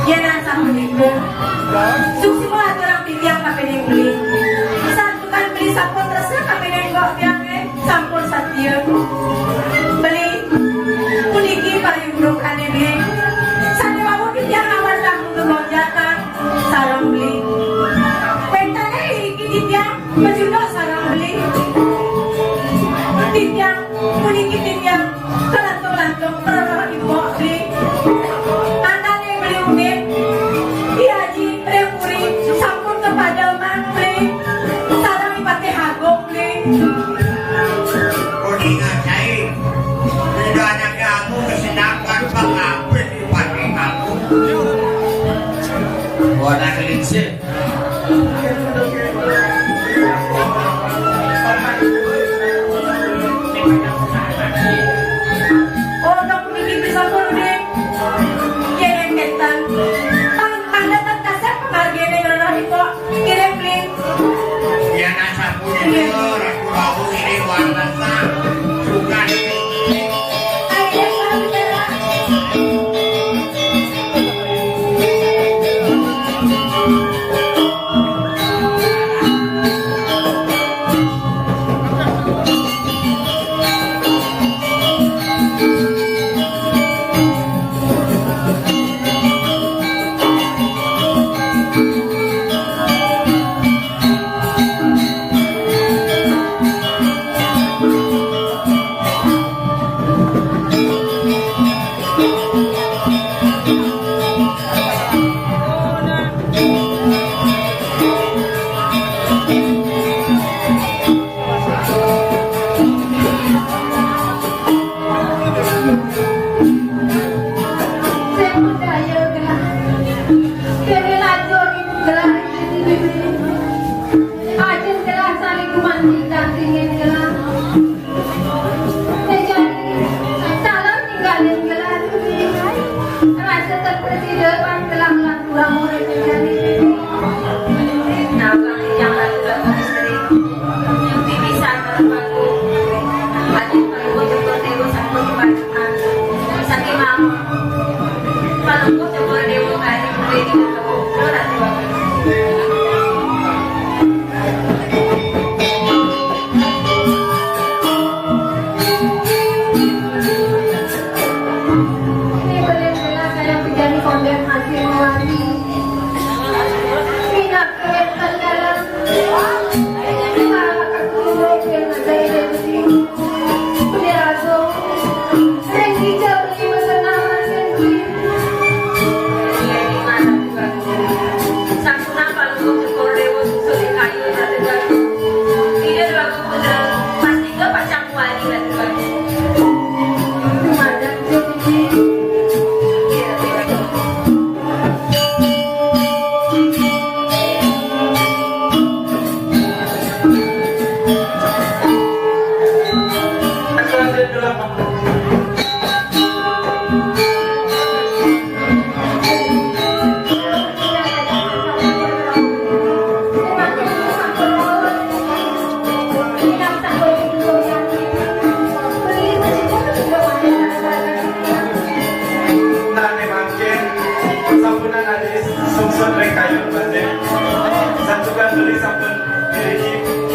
Ya nasa beli. Sukses kapiling beli. Satu kan beli sampun resep kapiling kok tiangnya sampun satya. Beli puniki pariuruk ane beli. Satu mau tiang awan tamu kebonjatan sarang beli. Pentane iki tiang menjuno sarang beli. Tiang puniki tiang kelantung-lantung perah ibu beli. Andane beli unit. Dihaji repuri sampun kepada mangli sarang ipate hagok beli. Kuningan saya tidak ada kamu kesenangan pengapit ipate kamu. Buat akhirnya sih. Oh, dok puniki bisa beli. Kirim ketan. Anda terkasar penghargaan yang rendah itu kirim beli. Ya nasa punya aku tahu ini warna bukan Ayo kalau bicara.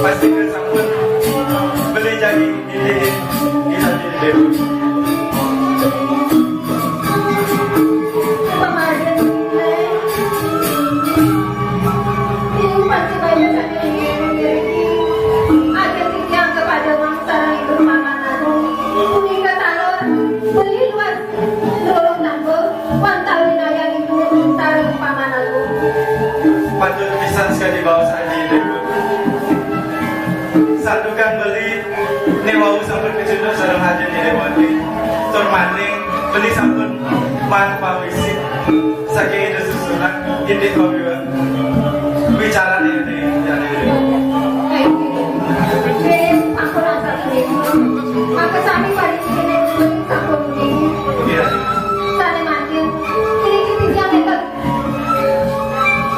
pastikan sampun beli jadi ini dewi. Patut pisan sekali bawa saji dewi. Satukan beli ini wau sampun kecundung sareng haji di dewati. Tur maning beli sampun man pawisi saking ide susunan ide kawiwa bicara ini jadi maka sami pada sini sampun ini sane makin ini yang dekat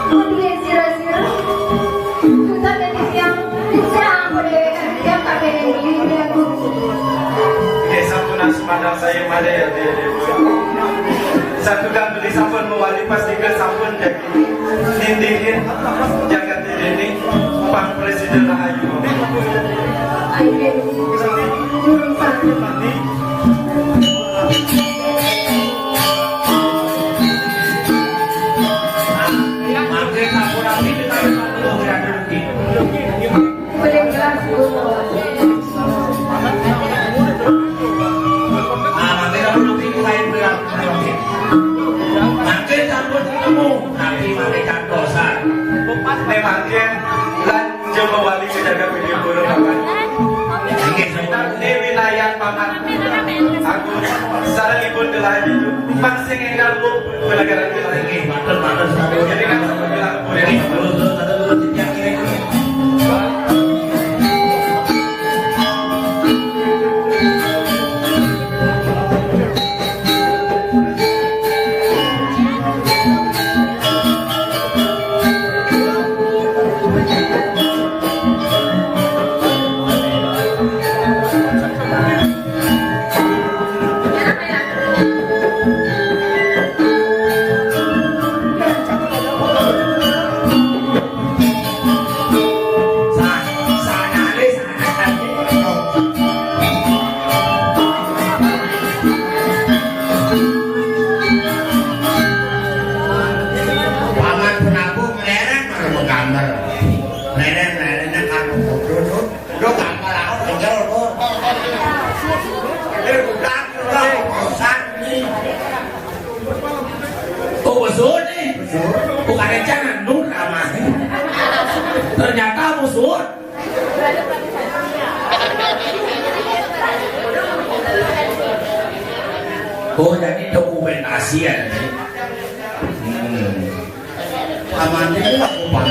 kemudian sira-sira sudah dari siang serang boleh yang tak beri dia guru desa punan semandang saya mada ya satukan beli sampun mewali pastikan sampun jadi nindihin jaga diri ini Pak Presiden Rahayu. Mangke kapur api kita perlu berarti. Boleh gelas Mangke kapur api lain berarti. Mangke kapur ketemu tapi mangke kantosan. Memangnya lan coba wali kejaga video burung paman. Ini wilayah paman. Aku sarang ibu telah itu pangsing enggal bu pelagaran wilayah ini. Mater satu. Jadi kan sama bilang bu ya. Paman Prabu meleren kalau gambar. Leren-lerennya kalau bodoh lo gambar aku tinggal lo. Udah lo kosan nih. Oh busur nih. Bukan jangan nur ramah. Ternyata busur. Oh jadi dokumentasi ya. Paman itu aku paman.